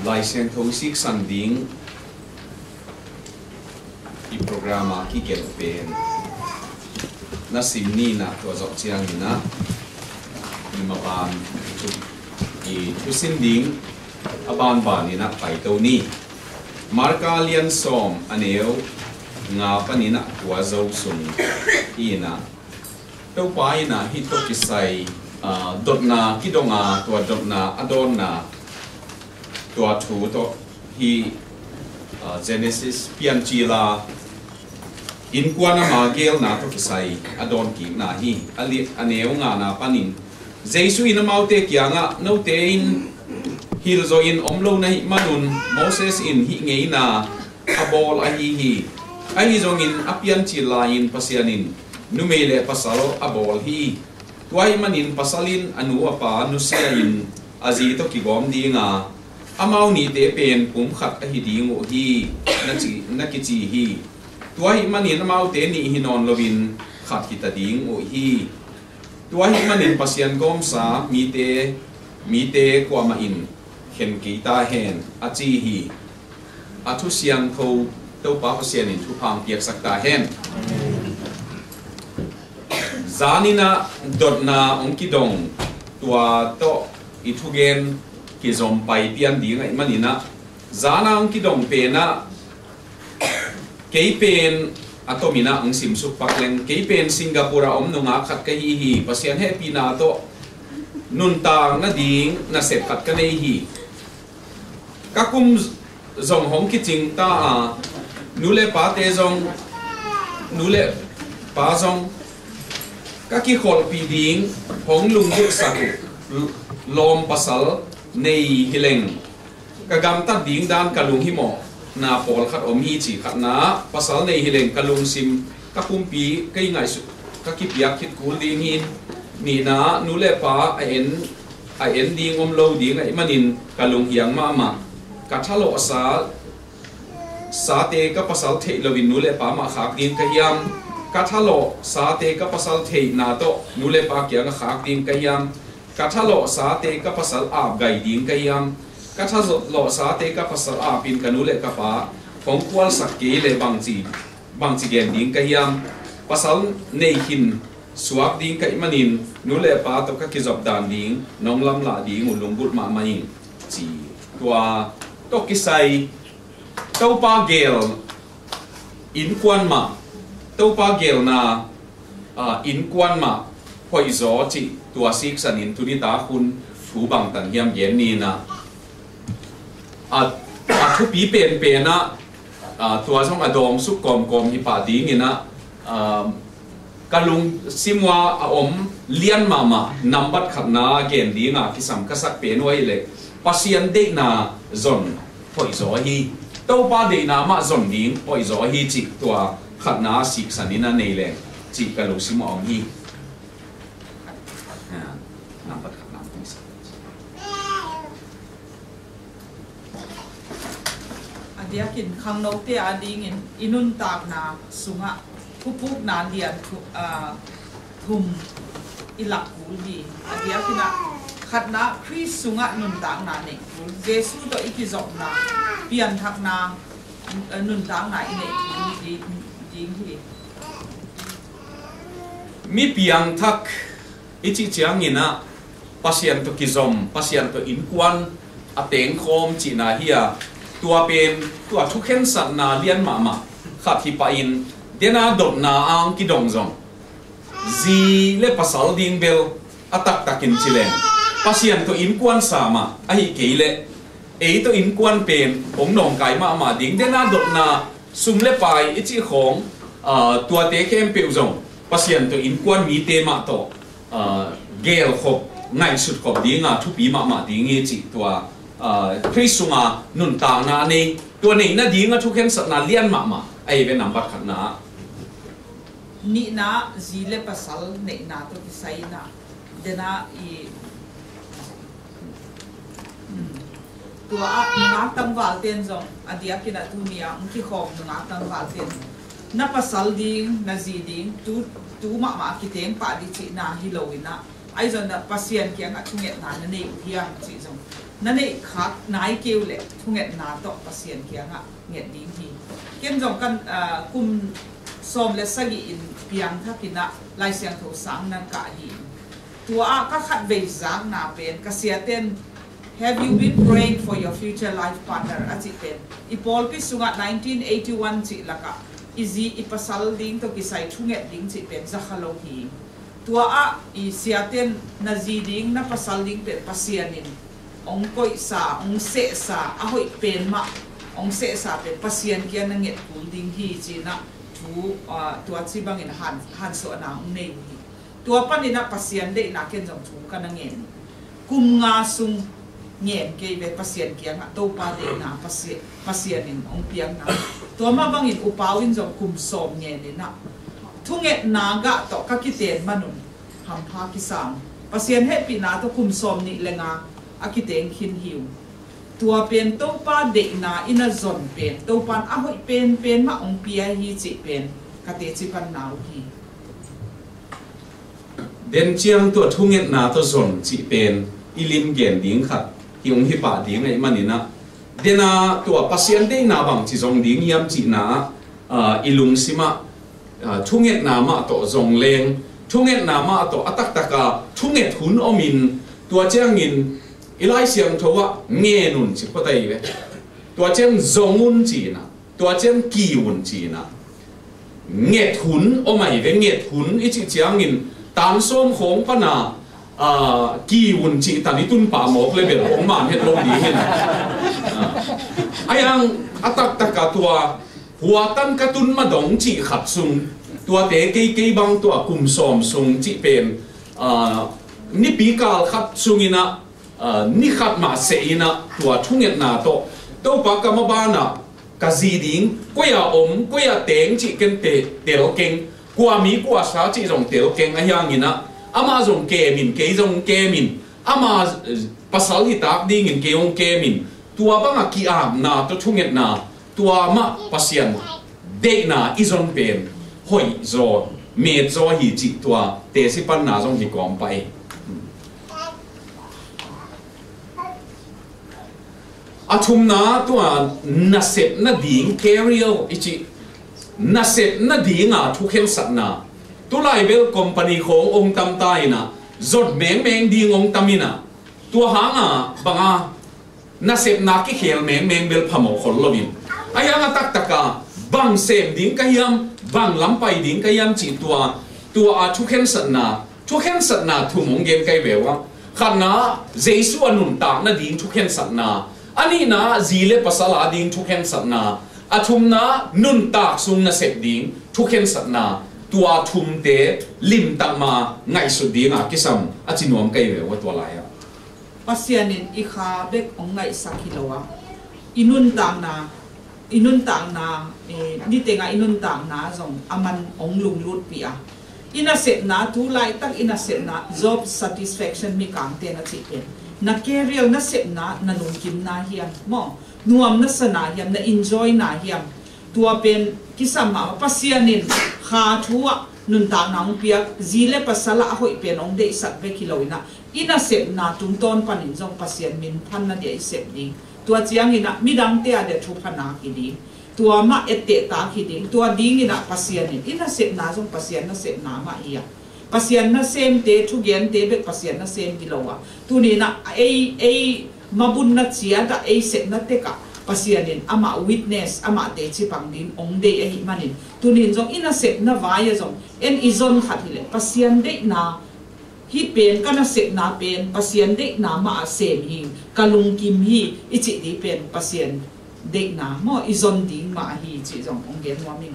lai sen thong sik san ding i programa ki kel pen na simni na to zo chiang na i ma ban i tu sin ding aban ban ni na pai to ni marka lian som aneu nga panina tua zo sung ina to pai na hi to ki sai dot na ki donga tua dot na adon na tua thu to hi Genesis pian chi la in kwana ma gel na to ki sai adon ki na hi ali aneu nga na panin Jesu in maute kya nga no te in hil zo in omlo na hi manun Moses in hi ngei na abol a hi ai zong in apian chi la in pasianin numele pasal abol hi tuai manin pasalin anu apa nu sia in azi to ki gom di nga amau ni te pen pum khat a hi ding o hi na ki chi hi tuai manin amau te ni hi non lovin khat ki ta ding o hi tuai manin pasian gom sa mi te kwa ma in khen ki ta hen a chi hi a thu siang tho to pa pasian in thu phang piak sak ta hen zanina dotna ongki dong tua to ithugen ki zom pai pian di ngai manina zana ongki dong pe na keipen atomina ang simsuk pakleng keipen Singapore om nunga khat ka hi pasian happy na to nun ta na ding na set khat ka nei hi kakum zong hong ki ching ta nule pa te zong nule pa zong các cái khol pi ding hong lung bu sak lom pasal nei hileng ka gam ta ding dan kalung hi mo na pol khat om hi chi khat na pasal nei hileng kalung sim ka pum pi kai ngai su ka ki piak khit kul ding hin ni na nu le pa a en ding om lo ding ai manin kalung hiang ma ka thalo sa te ka pasal thei lovin nu le pa ma khak ding ka hiam kathalo sa te ka pasal thei na to nule pa kya nga khak ding kayam kathalo sa te ka pasal ap gai ding kayam kathalo sa te ka pasal apin kanule ka pa phong kwal sak ke le bangchi gen ding kayam pasal nei hin suak ding kai manin nule pa to ka ki job dan ding nonglam la ding ulung but ma mai chi tua to ki sai to pa gel in kwan ma tâu pa gel na in kwan ma hoi zo chi tua sik san in tuni ta khun thu bang tan hiam yen ni na a thu pi pen na tua song adom su kom hi pa ding ina kalung simwa om lian mama number khat na gen di nga kisam kasak pen wai le pasien de na zon hoi zo hi tâu pa de na ma zon ding hoi zo hi chi tua khát ná xịt sanina này lệ chỉ cả lũ xí mỏng hi nằm bắt khát nằm không sao adia kin khang no te ading in inun tak na sunga pupuk na lian thum ilak buldi adia kina khát na Chris sunga nun tak na ne Jesu to ikizok na pian thak na nun tak na ine mi piang thak ichi chiang ina pasien to kizom pasien to in kwan ateng khom chi na hia tua pen tua thukhen san na lian mama khat hi pa in dena dot na ang ki dong zong zi le pasal ding bel atak takin chilen pasien to in kwan sama ai keile ei to in kwan pen ong nong kai ma ding dena dot na sum le pai ichi khong tua te kem pe zong pasien to in kwan mi te ma to gel khop ngai sut khop dinga thu pi ma ding e chi tua Christunga nun ta na ne tua nei na dinga thu ken sat na lian ma ai ve number khat na ni na zile pasal nei na to sai na dena i tua nga tam wal ten zong adia kina tu nia ki khom nga tam wal ten na pasal ding na zi ding tu ma ki teng pa di chi na hi loina ai zon na pasien kia nga thunget na nei hiam chi zong นั่นเองคักนายเกี่ยวเล็ทุเงนาโตภาษีเกียงอ่ะเงียดิ้งทีเกี่ยงจงกันกุมสมเลสกีอินเพียงถ้ากินะลายเสียงถูกสังนั่นกะหินตัวก็ขัดเวจังนาเป็นกษีเต้น Have you been praying for your future life partner? อาจิเป็นอีพอลพิสุงะ1981จิละกะอีจีอีปัสสัลดิ้งตัวกิไซทุเงดิ้งจิเป็นจะขลุ่ยตัวอีเสียเต้นนาจีดิ้งนับปัสสัลดิ้งเป็นภาษีนินองค์ก้อยสาองค์เสสาอาหอยเป็นมะองค์เสสาเป็นภาษีเกียนนั่งเงียกุลดิ้งฮีจีนะตัวที่บางอินหันส่วนนางเนยตัวปันอินะภาษีเด็กนักเก็นจงถูกกันนั่งเงียกุมงาซุงเงียเกยเวภาษีเกียงตัวปาเด็กนาภาษีนินองค์เพียงนะตัวมาบางอินอุปาวินจงกุมสมเงียนินะทุเงนากะต่อกักิเตนมนุนทำภาคิสังภาษีเฮปีนาตัวกุมสมนิเลงาอากิเตงขินหิวตัวเป็นตัวปาเด็กนาอินาซอนเป็นตัวปันอาหอยเป็นมาองเปียฮีจิเป็นกติจิปันนาวฮีเดนเชียงตัวทุ่งเงินนาตัวซอนจิเป็นอิลิมเกียนดิ้งขัดฮิองฮิปะดิ้งไอ้มันนี่นะเดน่าตัวภาษีเด็กนาบางจิจงดิ้งยามจินาอิลุงซิมาทุ่งเงินนามาตัวจงเลงทุ่งเงินนามาตัวอัตักตะกาทุ่งเงินหุนอมินตัวเจ้างินอีไลเสียงทัวเงี้ยนุนสิพอได้เว้ตัวเจ้าจงุนจีนะตัวเจ้ากีวุนจีนะเงี้ยหุนโอ้ไม่เว้เงี้ยหุนอีจิเจ้างินตามส้มของปนากีวุนจีตอนนี้ตุนป่าหมอกเลยเป็นของมันเห็ดลงดีเห็นไอ้ยังอัตักตะกาตัวหัวตันกระตุนมาดงจีขัดซุงตัวเตะเกยบางตัวกุมสอมซุงจีเป็นนี่ปีกาลขัดซุงอินะนี่ขัดมาเสียนะตัวทุ่งเงินนาโตตัวปากกามาบานะกะจีดิ้งก็อย่าก็อย่าเตงจีกันเตลเก่งกว่ามีกว่าสาจีจงเตลเก่งอะไรอย่างนี้นะอามาจงเกมินเกยจงเกมินอามาภาษาที่ตากดิ้งเกยงเกมินตัวบางกีอาบนาตัวทุ่งเงินนาตัวมาภาษาเด็กนาอีจงเป็นหอยโจเมดโจหิจิตัวเตสิปันนาจงหิกอมไปอาทุมนาตัวนัสเซตนัดดิ้งแคริโออิจินัสเซตนัดดิ้งทุกเห็นสัตนาตัวไลเบลคอมพานีขององค์ตำตายนะจดแมงดิ้งองค์ตำมินะตัวหางบางนัสเซตนักที่เขียนแมงเบลพมอคนลบินไอ้ยังตักตะกาบางเซมดิ้งก็ยังบางลำไปดิ้งก็ยังจีตัวทุกเห็นสัตนาทุ่มองเกมไกเววะขันนะเจสุอนุนตากนัดดิ้งทุกเห็นสัตนาอันนี้นะจีเลภาษาลาดิ้งทุกเห็นสัตนาอาทุมนะนุนตากซุงนัสเซตดิ้งทุกเห็นสัตนาตัวทุมเตลิมตักมาไงสุดดิ้งกิสัมอาจินวมไกเววะตัวลายภาษานินอีขาเด็กองไงสักกิโลวะอินุนต่างนานี่เต็งอินุนต่างนาจงอามันองลุงลุดปีอะอินาเสนาทุไลตักอินาเสนา job satisfaction มีการเตนะจิเป็นนักเกลียวนัเสนานันุกิมนาเฮียมมองนวมนัสนาเฮียมนั enjoy นาเฮียมตัวเป็นกิสมาภาษานินขาทัวนุนต่างนางเปียจีเลภาษาละหอยเป็นองเดสัตเวกิโลนะอินาเสนาตุงต้นปันินจงภาษามินพันนาเดียเสดีตัวเจียงอินะมิดังเตียเดทุพนาคิดีตัวมาเอเตตาคิดีตัวดิ้งอินะภาษานินอินาเสนาจงภาษานาเสนามาเอียภาษานาเซมเตทุเกียนเตเบกภาษานาเซมกิโลวะตัวนี้นะมาบุญนัดเสียแต่เสนาเตกะภาษานินอามา witness อามาเตจิปังดินองเดยหิมันินตัวนี้จงอินาเสนาไว้จงเอ็นอิจอนขัดหิเลภาษาเดนาฮิเป็นกันเสกนาเป็นภาษาเด็กนามาเสมหิกลุงกิมฮีอิจิดีเป็นภาษาเด็กนาโมอิจอนดิ้งมาฮีจิจงองเกนวามิง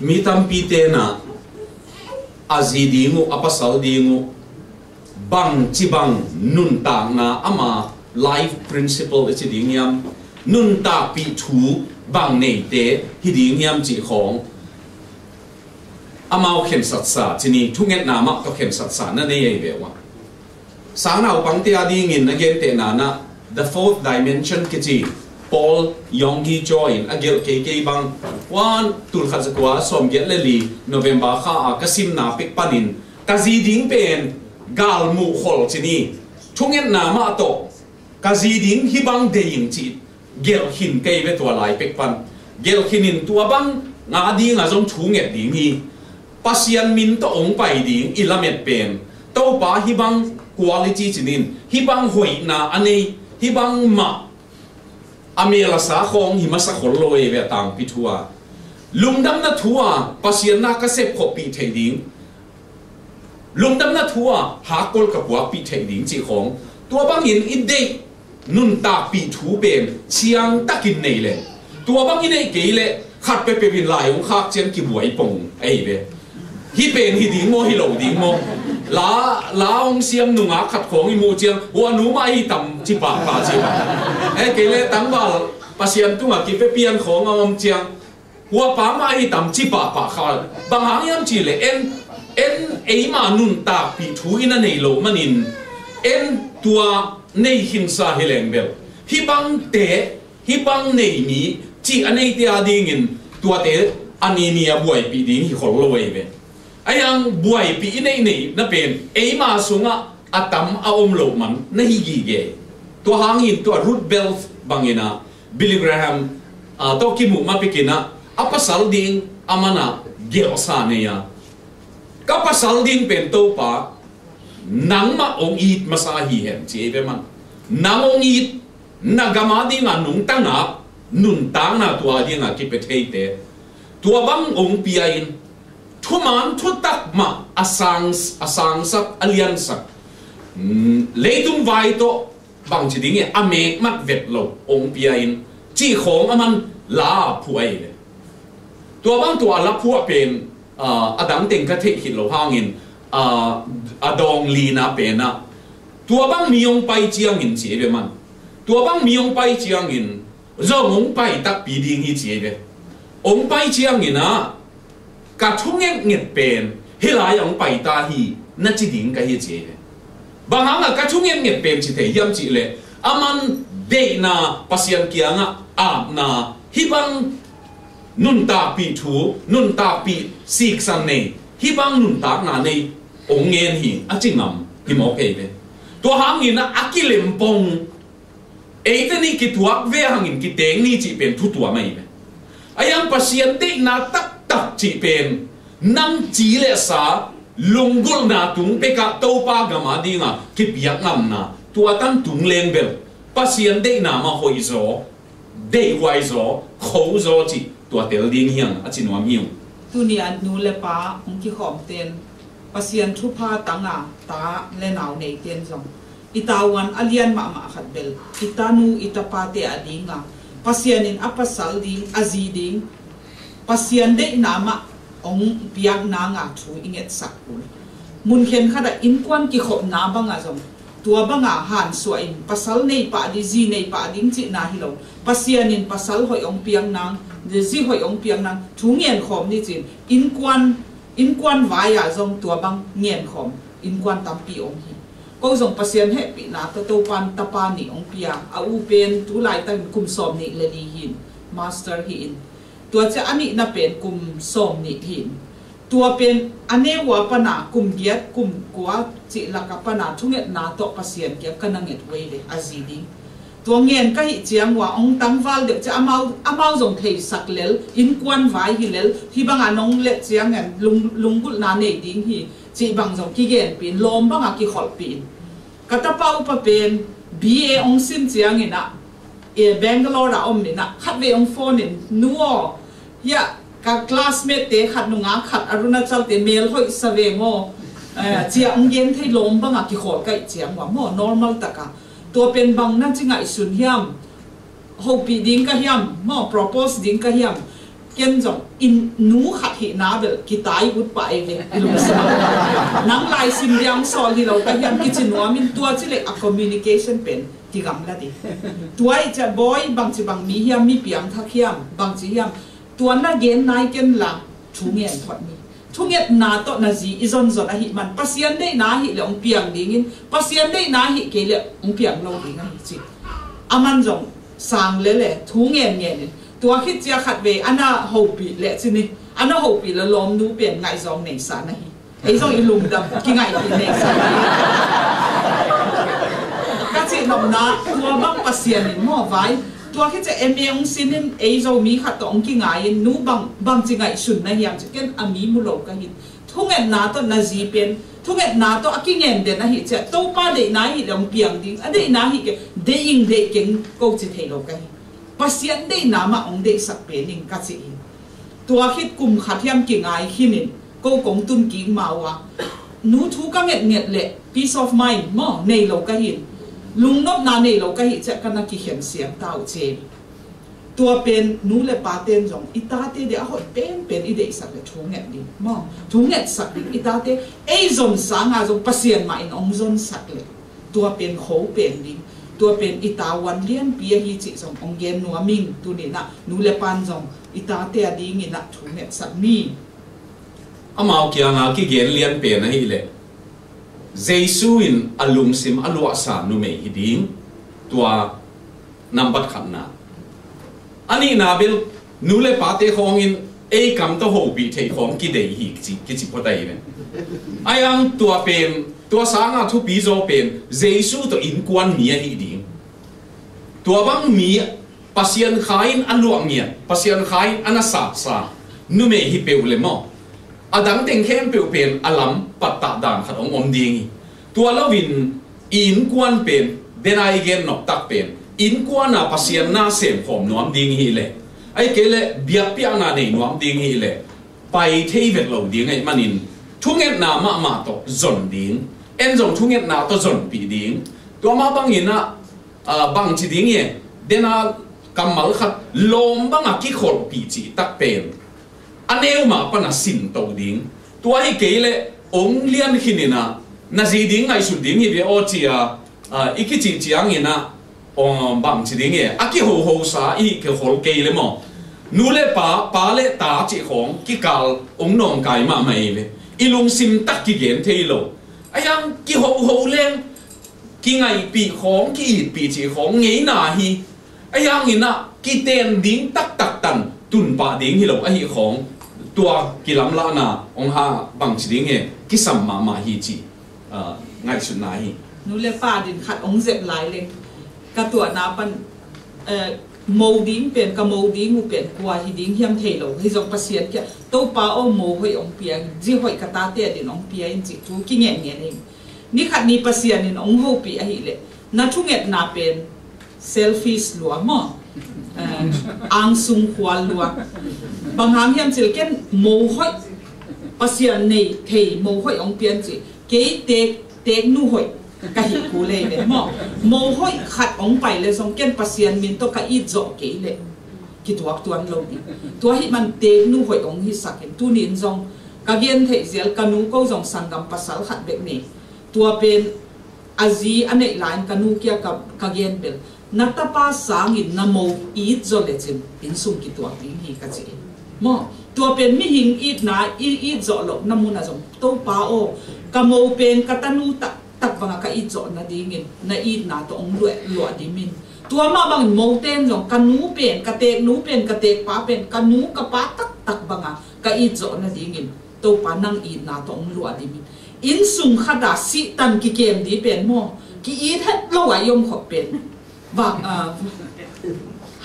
มีตัมปีเตนะอาจีดิ้งอุปสรรคดิ้งบังจิบังนุนตากนาอามา life principle อิจิดิ้งยามนุนตากปีถูบังเนเตฮิดิ้งยามจิของอามาเข็นสัตสาที่นี่ทุกเงินนามาก็เข็นสัตสานั่นเองเบลว่าสารเอาปังเตียดีเงินนักเก็นเตนานะ the fourth dimension กิจิ Paul Yonggi join อเกลเกบังวันตุลขัดสกัวสมเกลเลลีโนเวมบาข้ากสิมนาปิกปานินกาจีดิ้งเป็นกาลมูขอลที่นี่ท chung en na ma to ka zi ding hi bang de ying chi gel hin kai ve to lai pek pan gel hinin tua bang nga di nga zong chung et ding hi pasian min to ong pai ding ilamet pen to pa hi bang quality chinin hi bang hoi na anei hi bang ma amela sa khong hi ma sa khol loi ve tang pi thua lungdam na thua pasian na ka sep khopi thei ding lungdam na thua ha kol ka kwa pi thei ding chi khong tua bang in ide nun ta pi thu ben chiang takin nei le tua bang in ei ke le khat pe pe bin lai ong khak chen ki buai pong ei ve hi pen hi ding mo hi lo ding mo la ong siam nu nga khat khong i mu chiang wa nu mai tam chi pa pa chi ba e ke le tang ba pasian tu nga ki pe pian khong om chiang wa pa mai tam chi pa pa kha bang hang yam chi le en ei ma nun ta pi thu in a nei lo manin en tua nei hin sa heleng bel hi bang te hi bang nei mi chi anei te ading in tua te ani mi a buai pi ding hi khol lo ve ayang buai pi nei nei na pen ei ma sunga atam a om lo man na hi gi ge to hang in to root belt bangina Billy Graham to ki mu ma pikina apasal ding amana gel sa ne ya ka pasal ding pen to pa nang ma ong eat masahi hem chi be man nang ong eat nagama ding anung tanga nun tang na tua ding a ki pe thei te tua bang ong piain thuman thu tak ma asang sak alian sak leitung vai to bang chi ding e ame mat vet lo ong piain chi khong aman la phu ai le tua bang tua la phu pen adang teng ka the hit lo hangin adong li na pe na tua bang miong pai chiang in che be man tua bang miong pai chiang in zo ong pai tak pi ding hi che be ong pai chiang in na ka thung nget pen hilai ong pai ta hi na chi ding ka hi che be bang hang ka thung nget pen chi the yam chi le aman de na pasian kianga na hi bang nun ta pi thu nun ta pi sik san nei hi bang nun ta na nei ong ngen hi a chingam hi mo ke be to hang in na akilem pong eitani ki tuak ve hangin ki teng ni chi pen thu tua mai be ayang pasien te na tak tak chi pen nang chi le sa lungul na tung pe ka to pa gama dinga ki piak ngam na tua tan tung leng bel pasien de na ma hoi zo de wai zo kho zo chi tua tel ding hiang a chi nuam hiu tu ni an nu le pa ong ki khom ten pasien thu pha tanga ta le naw nei ten zong itawan alian ma khat bel itanu itapate adinga pasien in apasal ding azi ding pasien de nama ong piak na nga thu inget sakul mun khen khada in kwan ki khop na banga zong tua banga han so in pasal nei pa di zi nei pa ding chi na hi lo pasien in pasal hoi ong piang nang de zi hoi ong piang nang thu ngien khom ni chin in kwan vaya zong tua bang ngien khom in kwan tampi ong hi ko zong pasien he pi na to pan tapa ni ong pia a u pen tu lai tan kum som ni le li hin master hi in tua cha ani na pen kum som ni hin tua pen ane wa pana kum giat kum kwa chi la ka pana thunget na to pasien ke kananget we le azidi tua ngien ka hi chiang wa ong tangwal de cha amau zong thei sak lel in kwan vai hi lel hi bang anong le chiang an lungul na nei ding hi chi bang zong ki gen pin lom bang a ki khol pin katapau pa pen ba ong sin chiang ina e Bangalore ra om ni na khat ve ong phone in nuo ya ka classmate te khat nu nga khat Arunachal te mail hoi save ngo chia ong gen thei lom bang a ki khol kai chiang wa mo normal taka to pen bang na chinga isun hiam hopi ding ka hiam mo propose ding ka hiam ken jong in nu khat hi na bel ki tai ut pa e ve lu sa nang lai sim yang so li lo ka hiam ki chin wa min tua chi le a communication pen ki gam la di tuai cha boy bang chi bang mi hiam mi piang tha hiam bang chi hiam tua na gen nai ken la thu ngien thot mi thu nget na to na ji izon zon a hi man pasien dei na hi le ong piang ding in pasien dei na hi ke le ong piang lo ding a hi chi aman jong sang le le thu ngien ngien tua khit chia khat ve ana hopi le chini ana hopi la lom nu pen ngai zong nei sa na hi ei zong i lum dam ki ngai nei sa chỉ nộp na tua băng pasien mò vai tua khi chạy em ông xin em ấy rồi mi khát tông kia ngài nu băng chỉ ngài sùn này hiểm chỉ cái ami mu lâu cái hit thung em na to na gì bên thung em na to aki ngem de na hit chạy tàu pa de na hit lòng piang đi à de na hit cái de in de kinh câu chỉ thấy lâu cái pasien de na mà ông de sắc bên in cái gì tua khi cùng khát hiểm kia ngài khi nên câu công tuân kính màu à nu thu các nghẹt lệ peace of mind mò này lâu cái hit lung nốt na này lâu cái hit chạy cái na kia hiểm xiêm tao chế tua pen nu le pa ten jong itate de hot pen ide sak le thunget di mo thunget sak di itate ei zon sanga jong pasien ma in ong zon sak le tua pen kho pen di tua pen itawan lian pia hi chi jong ong gen nu aming tu ni na nu le pan jong itate adi ngi na thunget sak mi amao kia nga ki gen lian pen na hi le jesu in alum sim alwa sa nu me hi ding tua number khanna ani nabil nule pate khong in e kam to ho bi thei khong ki dei hi ki chi potai ne ayang tua pen tua sanga thu pi zo pen jesu to in kwan mi hi ding tua bang mi pasien khain aluang nia pasien khain anasa sa nu me hi pe ule mo adang teng khem pe pen alam patta dan khat ong om ding tua lovin in kwan pen denai gen nok tak pen in qua na pasien na sem khom nuam ding hi le ai ke le biak pia na nei nuam ding hi le pai thei vet lo ding ai manin thunget na ma to zon ding en zong thunget na to zon pi ding to ma bang ina bang chi ding ye dena kamal khat lom bang a ki khol pi chi tak pen aneu ma pa na sin to ding to ai ke le ong lian khinina na ji ding ai su ding hi be o chi ikichi chiang ina ong bang chi ding ye aki ho sa I ke hol ke le mo nu le pa le ta chi khong ki kal ong nong kai ma mai le ilung sim tak ki gen thei lo ayang ki ho len ki ngai pi khong ki pi chi khong ngei na hi ayang ina ki ten ding tak tan tun pa ding hi lo a hi khong tua ki lam la na ong ha bang chi ding ye ki sam ma hi chi ngai sun na hi nu le pa din khat ong zep lai le ka tua na pan màu đính pen ka màu đính mu pen qua hi ding hiam thei lo hi jong pasien kya to pa o mo hoi ong piang ji hoi ka ta te din ong pia in chi tu ki nge ni ni khat ni pasien in ong ho pi a hi le na thunget na pen selfish lua mo ang sung khwal lua bang ham hiam chil ken mo hoi pasien nei thei mo hoi ong pian chi ke te nu hoi ka hi ku le ne mo hoi khat ong pai le song ken pasien min to ka I zo ke le ki tuak tuan lo ni to hi man te nu hoi ong hi sakin tu nin zong ka gen thei zel ka nu ko zong sangam pasal khat bek ni tua pen azi anei line ka nu kya ka gen bel natapa sangin na mo I zo le chin in sum ki tuak ding hi ka chi mo tua pen mi hing I na I zo lo namuna zong to pa o ka mo pen ka tanu tak banga ka I zo na dingin na I na to ong lo dimin tua ma bang mo ten jong kanu pen ka tek pa pen kanu ka pa tak banga ka I zo na dingin to pa nang I na to ong lo dimin in sung khada si tan ki kem di pen mo ki I that lo wa yom kho pen wa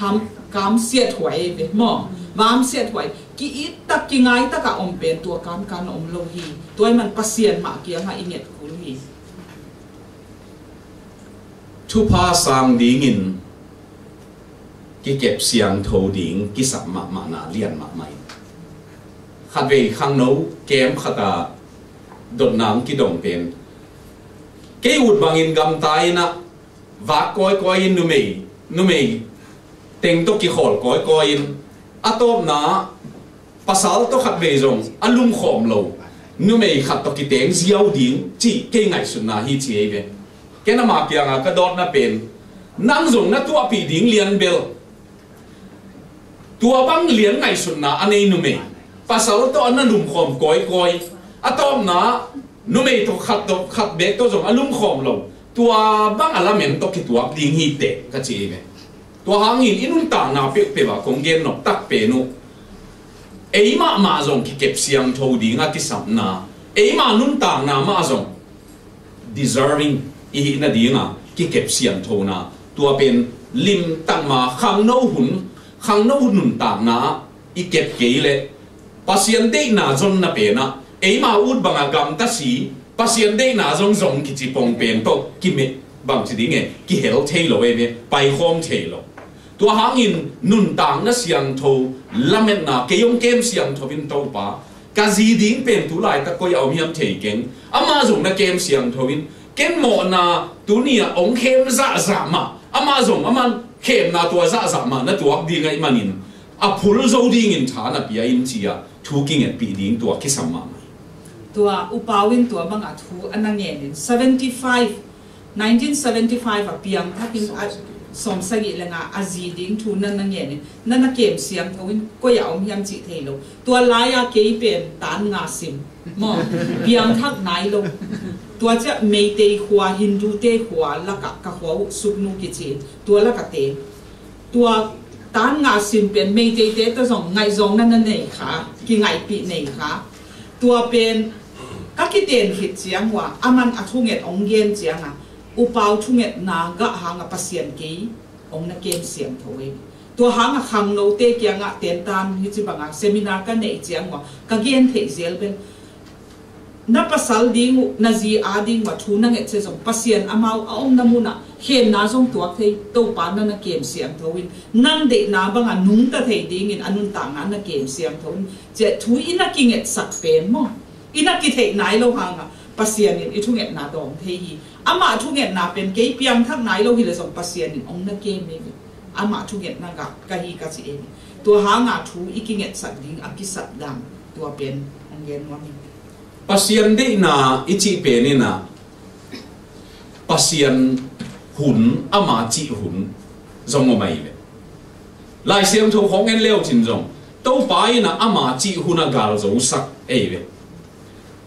ham kam siat hwai ve mo vam siat hwai ki I tak ki ngai ta ka om pen tua kan om lo hi toy man pasien ma ki nga inget ku hi thu pa sang ding in ki kep siang tho ding ki sap ma na lian ma mai khat ve khang no kem khata dot nam ki dong pen ke ut bang in gam tai na va koi in nu mei teng to ki khol koi in atop na pasal to khat ve jong alum khom lo nu mei khat to ki teng ziaw ding chi ke ngai sun na hi chi ve cái nào mà kia ngà cái đốt na pen nang dùng na tua pi ding lian bel tua bang lian ngai sun na anei nu me pasal to an lum khom koi atom na nu me to khat be to dùng alum khom lo tua bang alamen to ki tua ding hi te ka chi ve tua hang in inun ta na pe ba kong gen nok tak pe nu ei ma dùng ki kep siang tho ding a ki sam na ei ma nun ta na ma dùng deserving I na dinga ki kep siam thona tua pen lim tang ma khang no hun ta na i kep ke le pasien de na zon na pe na ei ma ut banga gam ta si pasien de na zong ki chi pong pen to ki me bang chi ding e ki hel thei lo e me pai khom thei lo tua hangin nun tang na siam tho lamet na ke yong kem siam tho vin to pa ka zi ding pen tu lai ta ko yaw miam thei keng ama zong na kem siam tho vin ken mo na tu nia ong kem za ma ama zong aman kem na tua za ma na tuak ding ai manin a phul zo ding in tha na pia in chia thu king et pi ding tua ki sam ma tua upawin tua bang a thu anang yen 1975 a piang thakin som sagi lenga azi ding thu nan nang yen nana kem siam thawin ko yaw miam chi thelo tua laya ke pen tan nga sim mo piang thak nai lo tua cha mei te khwa hindu te khwa laka ka khwa suknu ki chi tua laka te tua tan nga sim pen mei te ta zong ngai zong nan nei kha ki ngai pi nei kha tua pen ka ki ten hit chiang wa aman athunget ong gen chiang a upau thunget na ga hanga pasien ke ong na kem siam thoi tua hanga khang no te kyanga ten tan hi chi banga seminar ka nei chiang wa ka gen thei zel ben na pasal ding na zi a ding wa thu na nge che zong pasien amau a ong namuna khem na zong tuak thei to pa na kem siam thoin nang de na banga nung ta thei ding in anun ta nga na kem siam thoin che thu ina kinget sak pen mo ina ki thei nai lo hanga pasien in ithunget na dong thei hi ama thunget na pen ke piang thak nai lo hi le zong pasien in ong na kem me ama thunget na ga ka hi ka chi em to hanga thu ikinget sak ding akisat dang to pen ong gen wa pasien de na ichi pe ni na pasien hun ama chi hun zong o mai le lai siam tho khong en leo chin zong to pai na ama chi hun a gal zo sak e le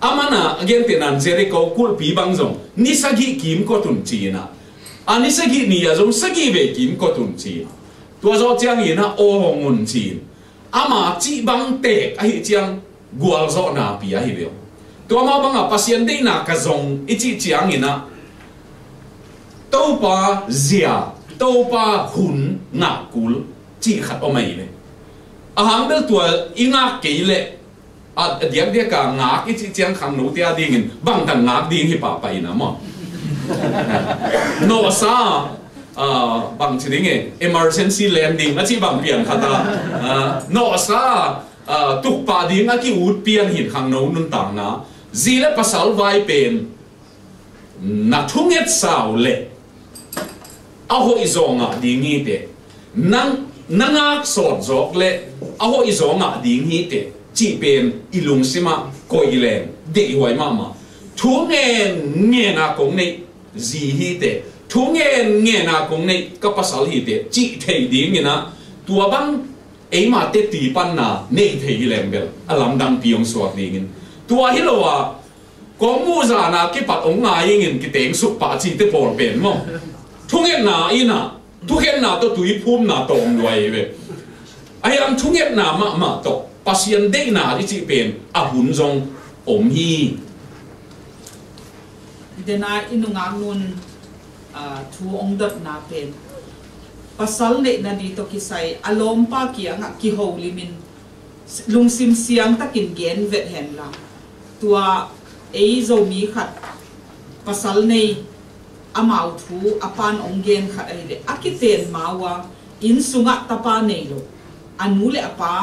amana again tenan jericho kul pi bang zong ni sagi kim ko tun chi na ani sagi ni ya zong sagi ve kim ko tun chi tua zo chiang yin na o hong un chi ama chi bang te a hi chiang gual zo na pi a hi le tua ma bang a pasien de na ka zong ichi chiang ina to pa zia to pa hun nga kul chi khat o mai le a hang bel tua inga ke le a diak dia ka ngak ichi chiang khang no tia ding in bang tan ngak ding hi pa pa ina mo no sa bang chi ding e emergency landing a chi bang pian khata no sa tuk pa ding a ki ut pian hin khang no nun tang na zile pasal vai pen na thunget sao le a ho izonga ding hi te nang nangak sot jok le a ho izonga ding hi te chi pen ilung sima ko ilen de huai mama thu nge na kong nei zi hi te thu nge na kong nei ka pasal hi te chi thei ding ina tua bang ei ma te ti pan na nei thei lem bel alam dang piong suak ding in tua hi lo wa kong mu za na ki pat ong nga yin in ki teng suk pa chi te por pen mo thu nge na ina thu nge na to tui phum na tong loi ve ai am thu nge na ma to pasien de na di chi pen a hun zong om hi dena inunga nun thu ong dat na pen pasal ne na dito kisay alom pa kianga ki ho limin lungsim siang takin gen vet hen la tua ei zo mi khat pasal nei amau thu apan ong gen khat ai le akiten mawa in sunga tapa nei lo anu le apa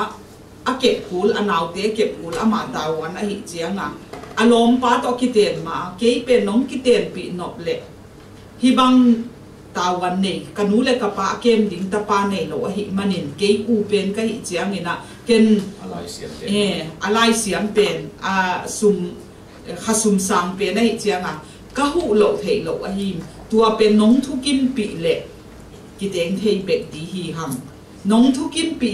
akep kul anau te kep kul ama tawan a hi chianga alom pa to kiten ma ke pe nong kiten pi nop le hi bang tawan nei kanu le ka pa kem ding tapa nei lo hi manin ke u pen ka hi chiang ina ken alai siam pen a sum khasum sang pen ai chianga ka hu lo thei lo a hi tua pen nong thu kim pi le kiteng thei bek di hi ham nong thu kim pi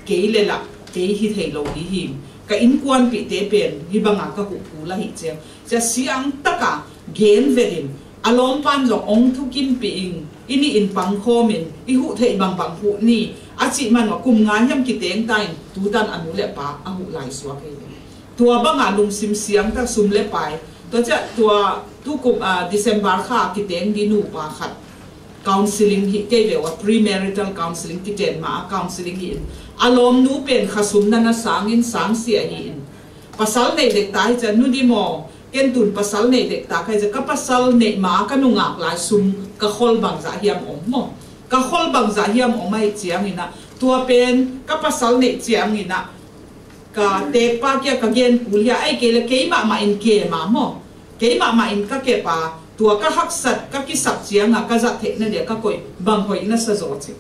ke le la ke hi thei lo di hi ka in kwan pi te pen hi banga ka hu pu la hi chiang cha siang taka gen verin alom pan jong ong thu kim pi ing ini in pang khomin i hu thei bang bang hu ni a chi man wa kum nga nyam ki teng tai tu dan anu le pa a hu lai swa ke tua banga lung sim siang ta sum le pai to cha tu kum December kha ki teng di nu pa khat counseling hi ke le wa premarital counseling ki ten ma counseling hi alom nu pen khasum na sangin sang sia hi pasal nei dek tai cha nu di mo ken tun pasal nei dek ta kai ja ka pasal nei ma ka nu ngak lai sum ka khol bang za hiam om mo ka khol bang za hiam om mai chiang ina tua pen ka pasal nei chiang ina ka te pa kya ka gen pulia ai ke le ke ma in ke ma mo ke ma in ka ke pa tua ka hak sat ka ki sak chiang ka za the na de ka koi bang hoi na sa zo chi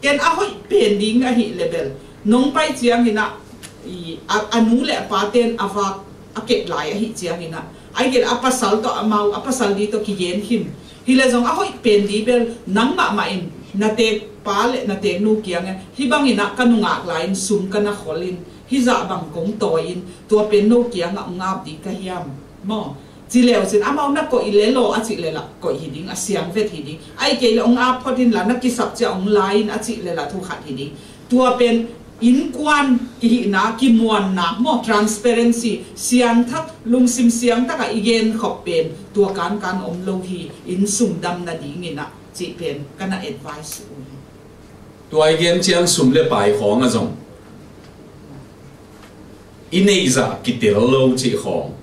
ken a hoi pen ding a hi level nong pai chiang ina anu le pa ten ava akep lai a hi chiang ina ai gel apasal to amau apasal di to ki gen him hi le jong a hoi pen di bel nang ma in na te pa le na te nu kiang hi bang ina kanunga lain sum kana kholin hi za bang kong toin tua pen no kiang ngap di ka hiam mo chỉ leo xin amau na ko ilelo a chi lela ko hiding a siang vet hiding ai ke le ong a photin la na ki sap cha ong line a chi lela thu khat hiding tua pen in kwan ki na ki muan na mo transparency siang thak lung sim siang taka igen khop pen tua kan om lo hi in sum dam na ding ina chi pen kana advice tua igen chiang sum le pai khong a jong inei za ki tel lo chi khong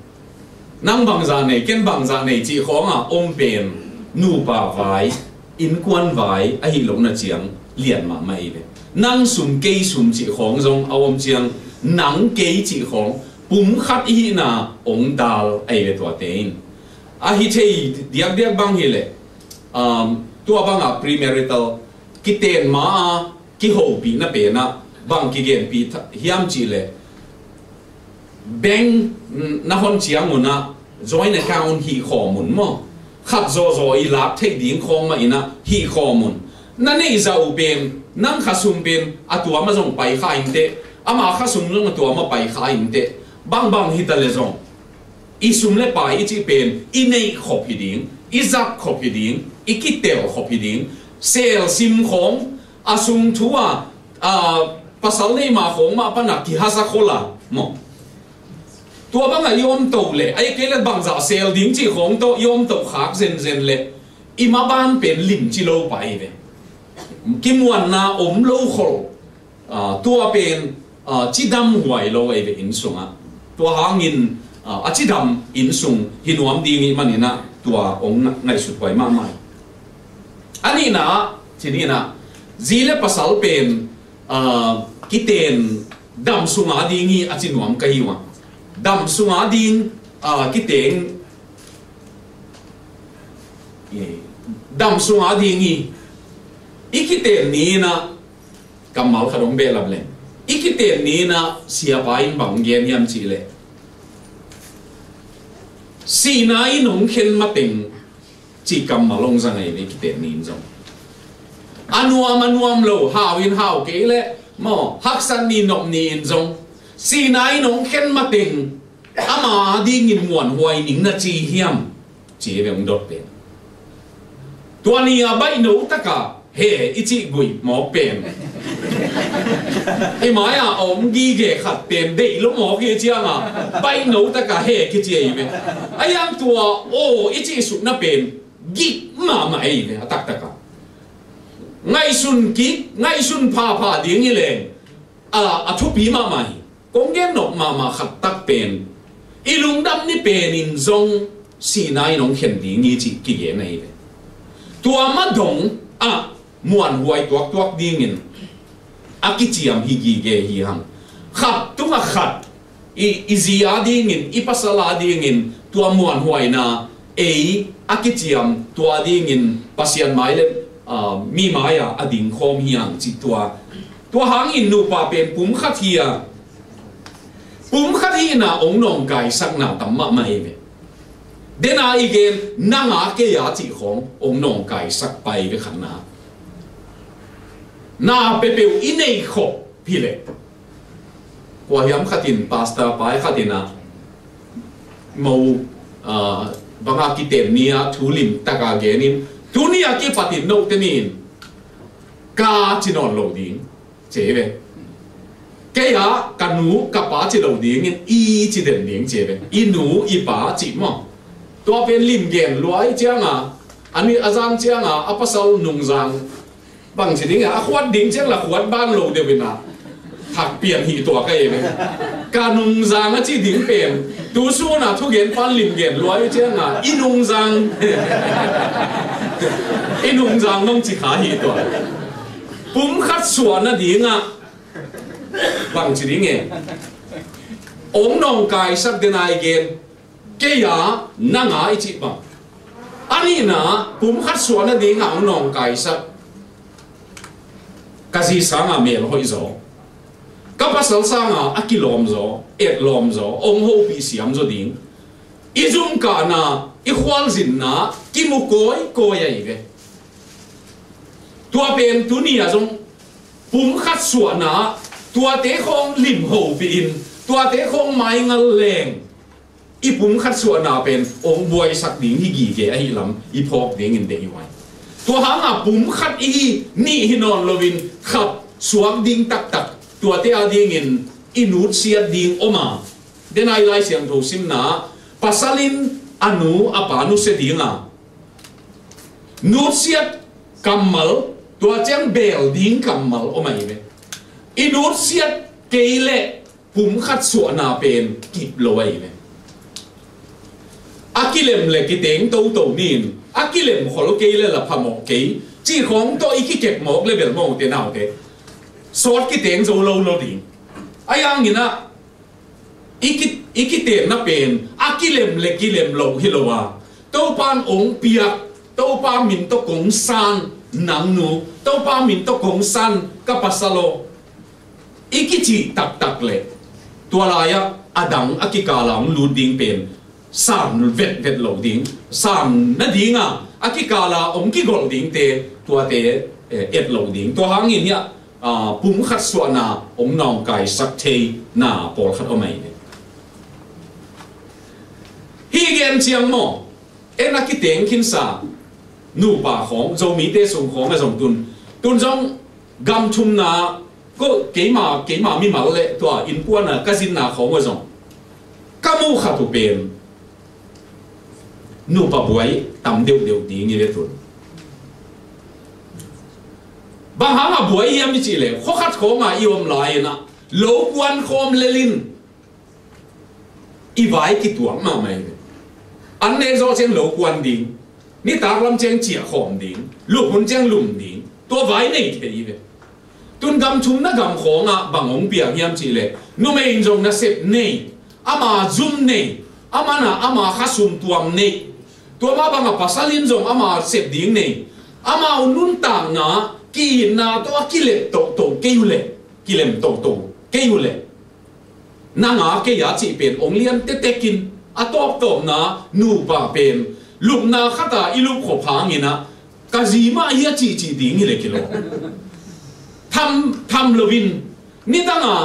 nang bang za này ken bang za này chỉ khó à ôm bền nu pa vai in quan vai a hi lo na chiang liền mà mai ve nang sum cây sum chỉ khong zong a om chiang nang cây chỉ khong pum khat hi na ong dal ai ve to tein a hi thei diak bang hi le tua bang a premarital ki ten ma ki ho pi na pe na bang ki gen pi hiam chi le bank na hon chiang mo na joint account hi kho mun mo khat zo i lap thei ding khong ma ina hi kho mun na nei za u ben nang khasum ben atua ma jong pai kha in te ama khasum jong atua ma pai kha in te bang hi ta le jong i sum le pai i chi pen i nei khop hi ding i zak khop hi ding i ki tel khop hi ding sel sim khong asum thua pasal nei ma khong ma pa na ki hasa khola mo tua bang a yom to le ai ke le bang za sel ding chi khong to yom to khak zen le ima ban pen lim chi lo pai ve kim wan na om lo khol tua pen chi dam huai lo ai ve in sunga tua hangin a chi dam in sung hinuam ding i manina tua ong ngai su pai ma mai ani na chini na zile pasal pen kiten dam sunga ding i a chi nuam ka hiwa dam sunga ding ki teng dam sunga ding ikiten ni na kamal khadong be lable ikiten ni na sia pain bang gen yam chi le si nai nong khen ma teng chi kamalong sang ai le kiten ni zong anuam lo hawin haw ke le mo haksan ni nom ni in zong si nai nong khen ma teng ama ding in muan huai ning na chi hiam chi veng dot pen tua ni a bai no taka he ichi gui mo pen e mai a om gi ge khat pen dei lo mo ge chiang a bai no taka he ki chi ai ve ayam tua o ichi su na pen gi ma ai ve atak taka ngai sun pa ding i leng a thu pi ma mai kong gen nok ma khat tak pen ilung dam ni pen in zong si nai nong khen ding i chi ki ge nei ve tua ma dong a muan huai tuak ding in akichiam hi gi ge hi hang khat tunga khat i zia ding in i pasala ding in tua muan huai na akichiam tua ding in pasian mai le mi maya ading khom hiang chi tua hang in nu pa pen pum khathia pum khathi na ong nong kai sak na tamma mai ve dena igen nanga ke ya chi khong ong nong kai sak pai ve khana na pepeu inei kho phile kwa hiam khatin pasta pai khatina mo banga ki ten nia thulim taka genin tunia ki patin no tenin ka chinon lo ding cheve ke ya kanu ka pa chi lo ding in i chi den ding cheve i nu i pa chi mo ตัวเป็นลิมเกนรวยเจ้าอ่ะอันนี้อาจารย์เจ้าอ่ะอัปสลนุ่งจางบางชนิดอ่ะขวดดิ่งเจ้าละขวดบ้านโลเดวินะถักเปลี่ยนหีตัวก็เองการนุ่งจางอ่ะที่ดิ่งเป็นดูสู้นะทุกเย็นปั้นลิมเกนรวยเจ้าอ่ะอินุ่งจางอินุ่งจางต้องจิขาหีตัวปุ่มขัดส่วนนะดิ่งอ่ะบางชนิดไงองน้องกายสักเดนายเกนเกียนั่งหายจิบังอันนี้นะปุ่มขัดส่วนนะดิ่งอ่ะองน้องกายสักกะซีสังอ่ะเมลหอยโซกับภาษาสังอ่ะอักกิลอมโซเอ็ดลอมโซองโฮปีเสียมโซดิ่งอีจุมกานะอีขวานสินนะกิมุโกยโกยอีกตัวเป็นตัวนี้อ่ะจงปุ่มขัดส่วนนะตัวเตะของลิมโฮปีอินตัวเตะของไม้เงาแรงอีปุ่มขัดส่วนนะเป็นองบวยสักดิ่งที่กี่เกะไอ้ลำอีพอกดิ่งอินเดียไว้ตัวหางอ่ะปุ่มขัดอีนี่ฮินอนโลวินขับสวงดิ่งตักตักตัวเตะดิ่งอินอินูดเสียดิ่งออกมาเดนายไลเสียงโทซิมนะปัสลินอนุอปานุเสดิ่งอ่ะนูดเสียกัมมัลตัวเจ้าเบลดิ่งกัมมัลออกมาอีกอินูดเสียเกลเลปุ่มขัดส่วนนาเป็นกิบลอยเลยอากิเลมเล็กกิเตงโตโตนินอากิเลมขอลเกลเลละพะหมอกเกยจีของตัวอีกิเก็บหมอกเลยเบลมองเตนเอาเกสอดกิเตงโจโลโลดิงอายังงี้นะอีกิเตงน่ะเป็นอากิเลมเล็กกิเลมโลฮิโลวาโตปานองเปียกโตปามินโตกงซานนังนูโตปามินโตกงซานกับปัสโลอีกิจีตักเลยตัวลายอดังอากิกาลังลูดิงเป็นสามเวทโลดิงสามนั่นดิงอ่ะอากิกาลาองกิโกลดิงเตตัวเตเอ็ดโลดิงตัวหางอินเนี่ยปุ่มขัดส่วนน่ะองนองไก่สักเทน่ะปอลขัดเอาไม่เนี่ยฮีเกนเชียงโมเอ็นอากิเตงขินซานูป่าของโจมีเตส่งของมาส่งตุนจงกำชุมนาก็เกี่ยมามีมาเลยตัวอินกวนน่ะก็สินนาของว่าส่งก็มูขัดตัวเป็นนูป่าบวยตำเดียวดีนี่เลยตุนบางหางอ่ะบวยยังไม่จีเลยข้อขัดของอ่ะอีวมลายนะโลกวนคอมเลลินอีไว้กี่ตัวมาไหมอันนี้เราเช่นโลกวนดิ่งนี่ตากลำเชียงเจียขอมดิ่งลูกคนเชียงลุ่มดิ่งตัวไว้ในเทียบตุนกำชุมนักกำของอ่ะบางองเปียกยามจีเลยนู่ไม่อินจงนัเสพเนี่ยอามาจุ่มเนี่ยอามาน่ะอามาขัดซุ่มตัวเนี่ยตัวมาบางอ่ะภาษาลินจงอามาเสพดิ่งเนี่ยอามาอุนุนต่างนะกีน่ะตัวกิเลสโตเกี่ยวเลยกิเลสโตเกี่ยวเลยนางอาเกียจีเป็นองเลียนเตกินอะตบนะนูปะเป็นลูกนาขัดอีลูกขบหางินะกะจีมาเฮียจีดิ่งนี่เลยกิโลทำเลวินนี่ตั้งอ่ะ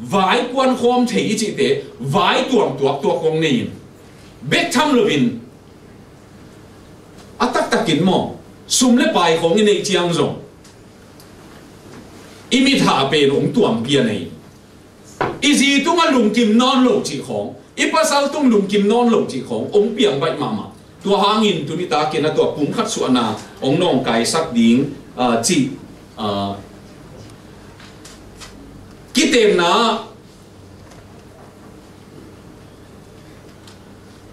ไว้กวนคอมเทียจิเตไว้ตัวคงนี่เบกทำเลวินอัตักกินหม้อซุ่มเล็บไปของในเจียงจงอีมิถาเป็นองตัวเปียนี่อีจีตุ้งลุงกิมนอนหลงจีของอีภาษาตุ้งลุงกิมนอนหลงจีขององเปียงใบมาตัวหางินตัวนี้ตาเกณฑ์ตัวปุ่มขัดส่วนนาองน้องไก่สักดิ่งจีกิเต็มนะ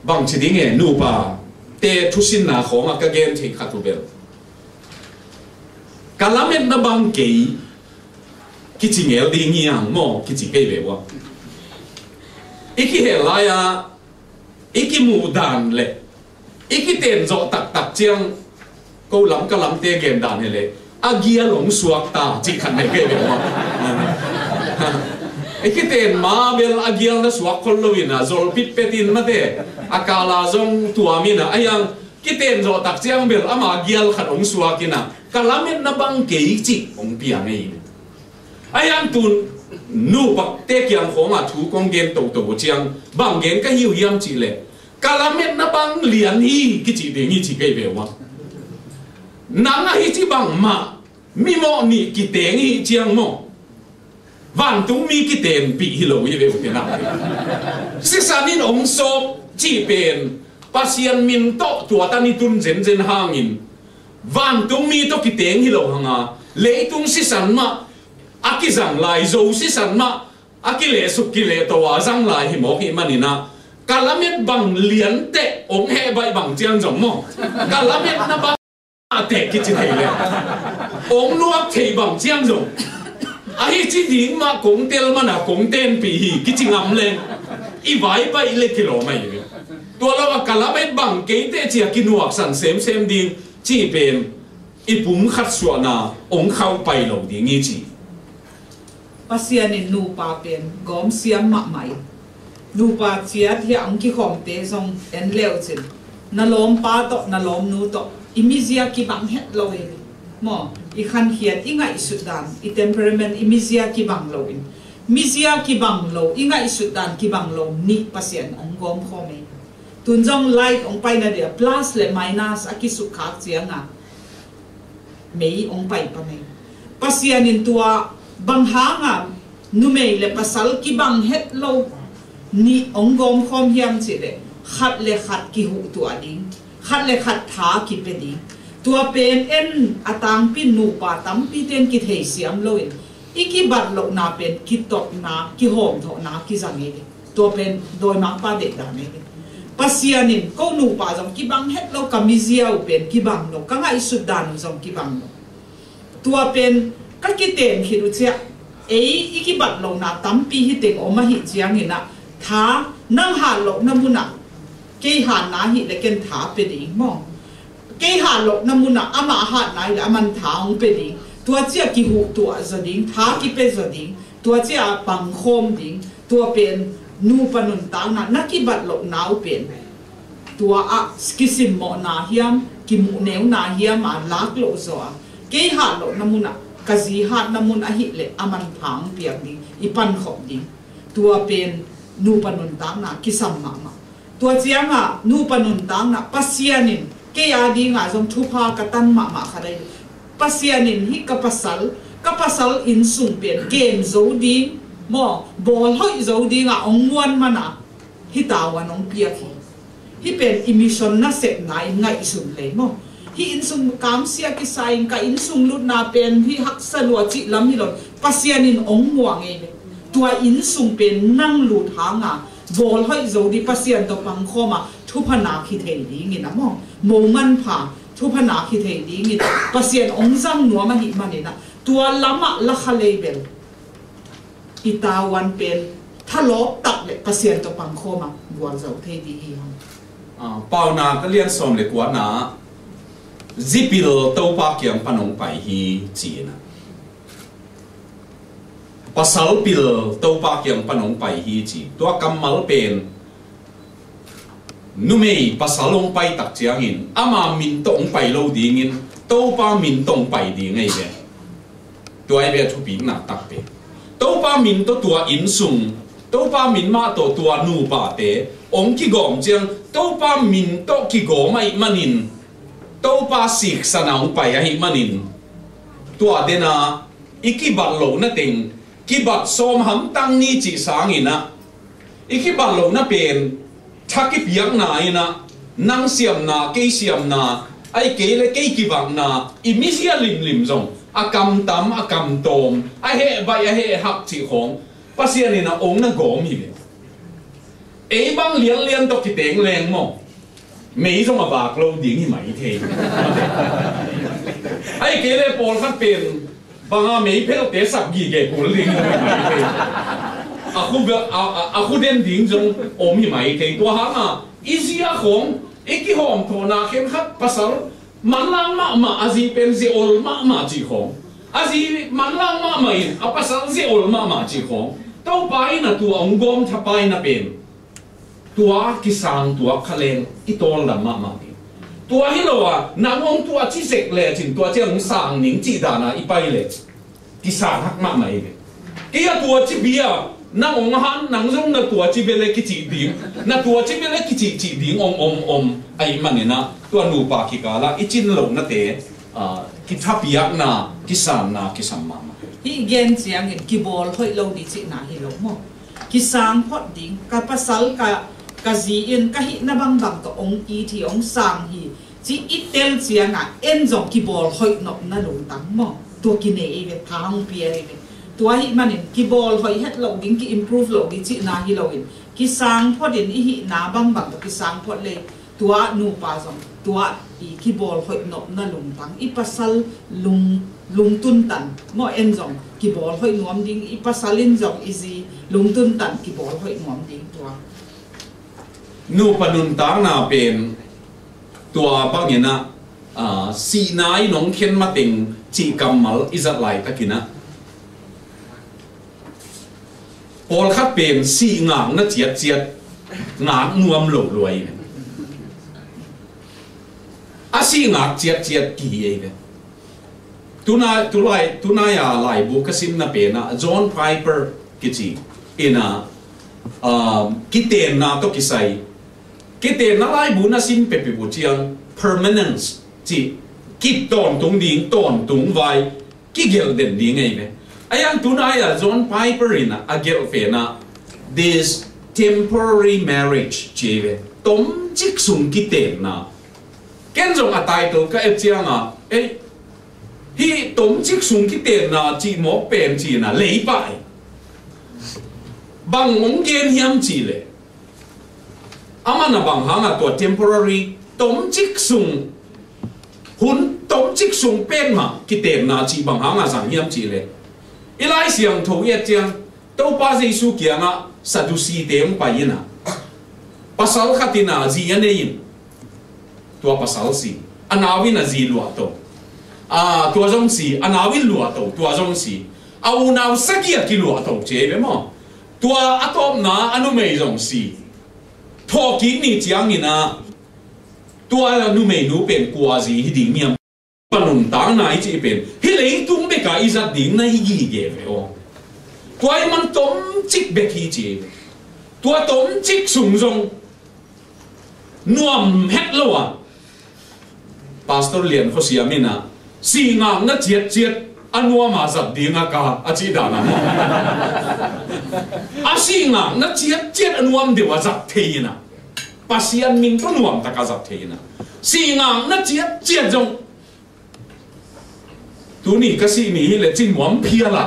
บางชนิดเนี่ยนูป่าเตะทุสินนาของอากาเกนที่ขัดตัวเบลกาลาเม็ดนะบางเกยกิจิเงลดีงี้ยังโมกิจิเกยเบวะอีกเหตุไรอ่ะอีกมูดานเลยอีกเต็มโจตักเจียงกูหลังก็หลังเตะเกมดานเลยอาเกียหลงสวกตาจีขันในเกยเบวะไอ้คิดเห็นมาเบลอาเกียลนะสวกคนลุยนะโจลปิดเป็ดินมาเตะอากาลาจงตัวมีนะไอ้ยังคิดเห็นโจตักเจียงเบลอามาเกียลขัดองสวกินะกะลามินนะบังเกยจิองเปียงไงไอ้ยังตุนนูปักเตะเกียงของอ่ะถูกองเกมโตเจียงบังเกมก็หิวยามจีเลยกะลามินนะบังเลียนฮีกิจิเดงีจิเกยเบวะนังฮิจิบังมามีโมนี่กิเตงฮีเจียงโมวันตุ้งมีกิเตนปีฮิโลยเวลเป็นอะไรสิสานินองโซจีเป็น pasian min to tua tani tun zen zen hangin van tung mi to kiteng hi lo hanga leitung si san ma akizang lai zo si san ma akile sukile to wa zang lai hi mo hi manina kalamet bang lian te ong he bai bang chiang jong mo kalamet na ba te ki chi thei le ong nuak thei bang chiang jong a hi chi ding ma kong tel ma na kong ten pi hi ki chi ngam len i vai bai le ki lo mai le tua lo kalamet bang ke te chi ki nuak san sem ding chi pen i pum khat suwa na ong khau pai lo ding i chi pasian in nu pa pen gom siam ma mai nu pa chia thi ang ki khom te song en leo chin na lom pa to na lom nu to imizia ki bang het lo in mo i khan hiat i ngai sudan i temperament imizia ki bang lo in mizia ki bang lo i ngai sudan ki bang lo ni pasian ong gom khome tun jong light ong pai na dia plus le minus aki su khak chianga mei ong pai pa nei pasian in tua bang hanga nu mei le pasal ki bang het lo ni ong gom khom hiam chi le khat ki hu tu ading khat le khat tha ki pe ding tua pen en atang pin nu pa tam pi ten ki thei siam lo in iki bat lo na pen ki tok na ki hom tho na ki jang e tua pen doi ma pa de da ne pasianin ko nu pa jong ki bang het lo kamizia u pen ki bang lo ka ngai sudan jong ki bang lo tua pen ka ki ten hi ru chia ei iki bat lo na tam pi hi teng o ma hi chiang ina tha nang ha lo na muna ke ha na hi le ken tha pe ding mo ke ha lo na muna ama ha na le aman tha ong pe ding tua chia ki hu tua za ding tha ki pe za ding tua chia pang khom ding tua pen nu panun ta na ki bat lo na u pen tua a skisim mo na hiam ki mu neu na hiam a lak lo zo a ke ha lo na muna kazi ha na mun a hi le aman thang piak ding ipan khom ding tua pen nu panun ta na ki sam ma ma tua chianga nu panun ta na pasianin ke ya di nga jong thupa ka tan ma ma khadai pasianin hi ka pasal in sung pen game zo ding mo bol hoi zo ding a ong muan mana hi tawan ong piak hi pen emission na set na ngai sun le mo hi in sung kam sia ki saing ka in sung lut na pen hi hak sa lo chi lam hi lo pasianin ong muang e tua in sung pen nang lut hanga bol hoi zo di pasian to pang khoma thupana khi thei ding ina mo mo man pha thupana khi thei ding ina pasian ong jang no ma hi manina tua lama la khalebel itawan pen thalo tak le pasian to pang khoma bual zo thei di hi pauna ka lian som le kwa na zipil to pa kyang panong pai hi china pasal pil to pa kyang panong pai hi chi to kamal pen numei pasalong pai tak chiangin ama min tong pai lo dingin to pa min tong pai ding ei be to ai be thu pi na tak pe to pa min to tua in sung to pa min ma to tua nu pa te ong ki gom chiang to pa min to ki go mai manin to pa sik sanaung pai a hi manin tua dena ikibat lo na ting kibat som ham tang ni chi sang ina ikibat lo na pen thaki piak na ina nang siam na ke siam na ai ke le ke ki bang na imisia lim zong akam tam akam tom a he bai a he hak chi khong pasian ina ong na gom hi le e bang lian to ki teng leng mo mei zong a bak lo ding hi mai the ai ke le pol khat pen banga mei phel te sak gi ge pol ding mai the aku den ding jong om hi mai the to ha na izia khong eki hom thona khem khat pasal manlang ma azi pen zi ol ma chi khong azi manlang ma in a pasal zi ol ma chi khong to pai na tu ong gom tha pai na pen tua kisang tua khaleng itol la ma ti tua hi lo wa na ngom tua chi sek le chin tua chang sang ning chi da na i pai le kisang hak ma mai le kia tua chi bia na ong han nang zong na tua chi bele ki chi ding na tua chi bele ki chi ding om ai manena tua nu pa ki kala ichin lo na te ki thapiak na kisan ma hi gen chiang in ki bol hoi lo di chi na hi lo mo kisang phot ding ka pasal ka kazi in kahi na bang to ong i thi ong sang hi chi itel chianga en jong ki bol hoi nop na lung tang mo to ki ne e ve thang pia e ve tua hi manin ki bol hoi het lo ding ki improve lo gi chi na hi lo in ki sang phodin i hi na bang to ki sang phot le tua nu pa jong tua i ki bol hoi nop na lung tang i pasal lung tun tan mo en jong ki bol hoi nuam ding i pasalin jong izi lung tun tan ki bol hoi nuam ding tua nu panun tang na pen tua bangina si nai nong khen ma ting chi kamal izat lai takina pol khat pen si ngang na chiat ngang nuam lo loi a si ngak chiat ki e tuna ya lai bu kasim na pena John Piper kichi ina kiten na to kisai kiten na lai bu na sim pepe bu chiang permanence chi kip ton tung ding ton tung vai ki gel den ding ai be ayang tuna ya John Piper ina a gel fe na this temporary marriage chi be tom chik sung kiten na ken jong a title ka e chiang a e hi tom chik sung kiten na chi mo pen chi na lei bai bang mong gen hiam chi le amana bang hanga to temporary tom chik sung hun tom chik sung pen ma kiten na chi bang hanga sang hiam chi le ilai siang tho ye chiang to pa jesu kianga sadusi tem pa ina pasal khatina ji anein tua pasal si anawin azi lua to tua jong si anawin lua to tua jong si au naw sakia ki lua to che be mo tua atop na anu mei jong si tho ki ni chiang ina tua nu mei nu pen kwa ji hi ding miam panun tang na chi pen hi lei tung be ka izat ding na hi gi ge ve o tua man tom chik be ki chi tua tom chik sung jong nuam het lo wa pastor lian kho siamina si ngang na chiat anua ma zat dinga ka achi dana a si ngang na chiat anuam de wa zat theina pasian min to nuam ta ka zat theina si ngang na chiat jong tu ni ka si mi le chin muam phia la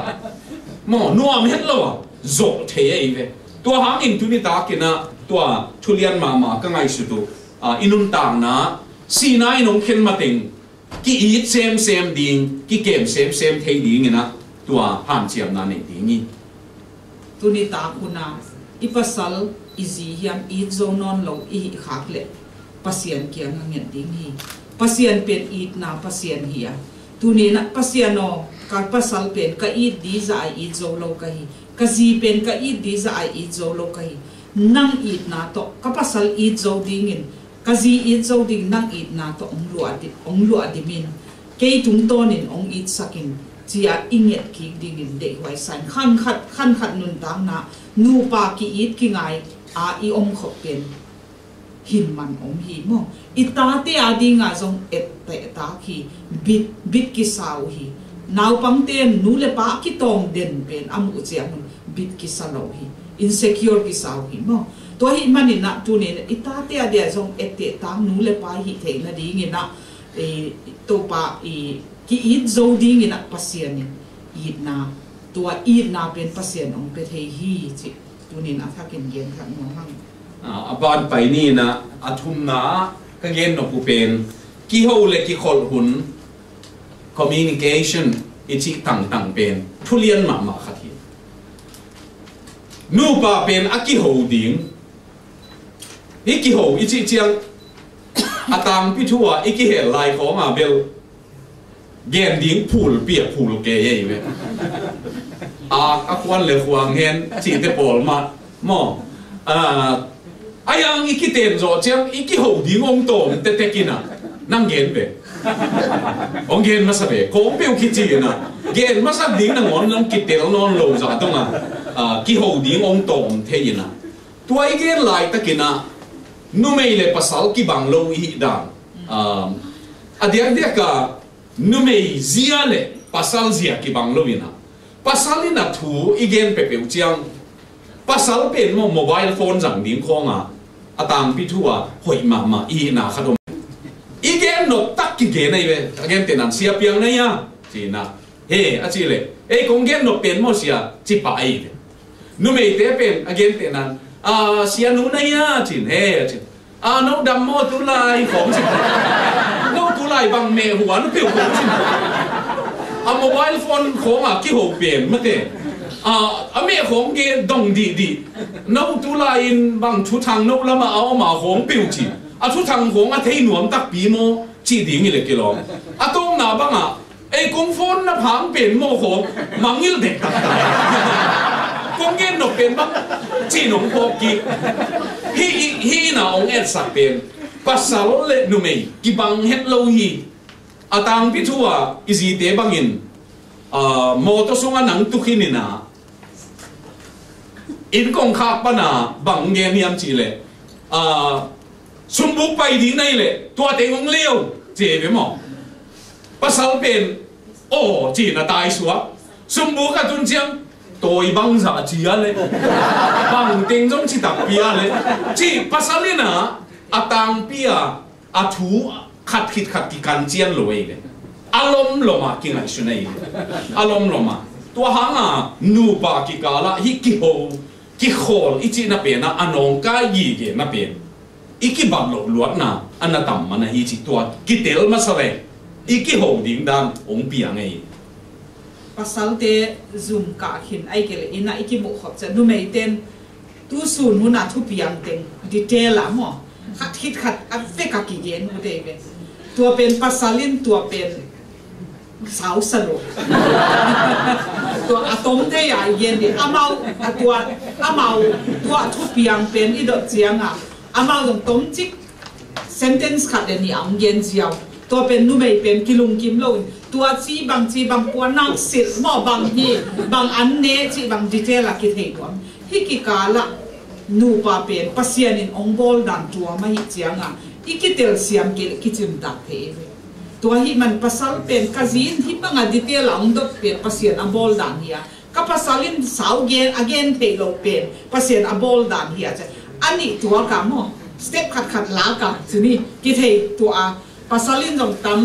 mo nuam het lo zo the ai ve tua hang in tu ni ta kina tua thulian ma ka ngai su tu inun tang na si nai nong khen ma ting ki eat same ding ki kem same thei ding ina tua han chiam na nei ding ni tu ni ta kuna ipasal izi hiam i zo non lo i khak le pasien kiam ngen ding hi pasien pen eat na pasien hia tu ni na pasiano ka pasal pen ka eat di za i zo lo ka hi ka zi pen ka eat di za i zo lo ka hi nang eat na to ka pasal eat zo ding in kazi it zo ding nang it na to ong lu adi min ke tung ton in ong it sakin chia inget ki ding in de wai san khan khat nun tang na nu pa ki it ki ngai a i om khop pen hin man om hi mo ita te adi nga zong et te ta ki bit ki sau hi naw pang ten nu le pa ki tong den pen am u che mun bit ki sa lo hi insecure ki sau hi mo to hi mani na tu ne ita te adia jong ete tang nu le pa hi the na ding ina e to pa e ki it zo ding ina pasien ni it na to it na pen pasien ong pe thei hi chi tu ne na thakin gen khan no hang aban pai ni na athum na ka gen no pu pen ki ho le ki khol hun communication ichi tang pen thulian ma khathi nu pa pen aki ho ding iki ho ichi chiang atang pi thua iki he lai kho ma bel gen ding phul pia phul ke ye me a kwan le huang hen chi te pol ma mo ayang iki ten zo chiang iki ho ding ong tom te kina nang gen be ong gen ma sabe ko pe ki chi na gen ma sa ding na ngon nang ki tel non lo za to nga ki ho ding ong tom the ina tuai gen lai ta kina nu mei le pasal ki bang lo hi dan dia ka nu mei zia le pasal zia ki bang lo ina pasal ina thu igen pe pe chiang pasal pen mo mobile phone jang ding khonga อาตามพิทัวหอยมาอีนาขนมอีเกนนกตักกิเกนไอ้เว้ยเกนเตนันเสียเปียงไงอ่ะจีน่ะเฮ้อาจีเลยคงเกนนกเป็นโมเสียจิปะไอ้เว้ยนู่นไม่เตเป็นเกนเตนันเสียนู่นไงอ่ะจีนเฮ้จีนกดำโมตุลายของจีนกตุลายบางเมหัวนกเปียวของจีโมบายโฟนของกี่หัวเปลี่ยนมาเตเมของเกนดงดีนกตุลายบางชุดทางนกแล้วมาเอามาของเปียวจีชุดทางของเทหนวมตักปีโมจีดิ่งเลยกี่ลองต้มหนาบ้างกงฟอนน่ะพังเปลี่ยนโมของมังยิลเด็กตักตายกงเกนนกเป็นบ้างจีหนงพอกีฮีน่ะองเอ็ดสักเป็นภาษาเล่นนุ่มกีบังเฮ็ดโลฮีตังพิทัวอิสิเตบังอินโมตสุงานังตุกินินาอินกงขาปนาบังเงียมจีเลยสมบุกไปดีไหนเลยตัวเต็งของเลี้ยวเจ็บไหมหมอภาษาเป็นโอ้จีน่ะตายสัวสมบุกกับตุนเจียงตัวบังจะจีอะไรบังเต็งจงจีตักปีอะไรจีภาษาเนี่ยนะตังปีถูขัดกิกันเจียนรวยเลยอารมณ์ลงมากินอะไรชุนัยอารมณ์ลงมาตัวหางนูปากิกาละฮิกิโฮลอิจิน่ะเป็นอนงกายยีเกน่ะเป็นอีกบังหลบลวดนะอันนั้นต่ำมันนะฮิจิตัวกิเตลมาสเลยอีกโหดิ่งดังองเปียงไงภาษาเตซุ่มกะขินไอเกลอินะอีกบุกขบจะนุ่มเต้นตู้สูนหุ่นทุเปียงเต็งดีเทลละหมอขัดอันเฟกกิเกนหุ่นเองตัวเป็นภาษาลินตัวเป็นสาวสนุกตัวอะตอมเทียเย็นดิอาเมาตัวทุเปียงเป็นอีดอกเจียงอามาตรงต้มจิก sentence ขัดเดี๋ยวนี้เย็นเจียวตัวเป็นนุ่มเป็นกิลุงกิมโลนตัวจีบางปวนักสิหม้อบางที่บางอันเนจีบางดีเทลละกิเทกวนฮิกิกาละนูปาเป็นปัสยานินองบอลดันตัวมาฮิเจียงอีกิเตลเสียมกิจิมตักเทตัวฮิมันปัสสาวะเป็นกาซินฮิบางดีเทลองดเป็นปัสยานองบอลดันเฮียกับปัสสาวะสาวเกนagain เทโลเป็นปัสยานองบอลดันเฮียจะอันนี้ตัวกามอสเต็ปขัดลากาสินี่กิเทตัวภาษาลินจงตั้ม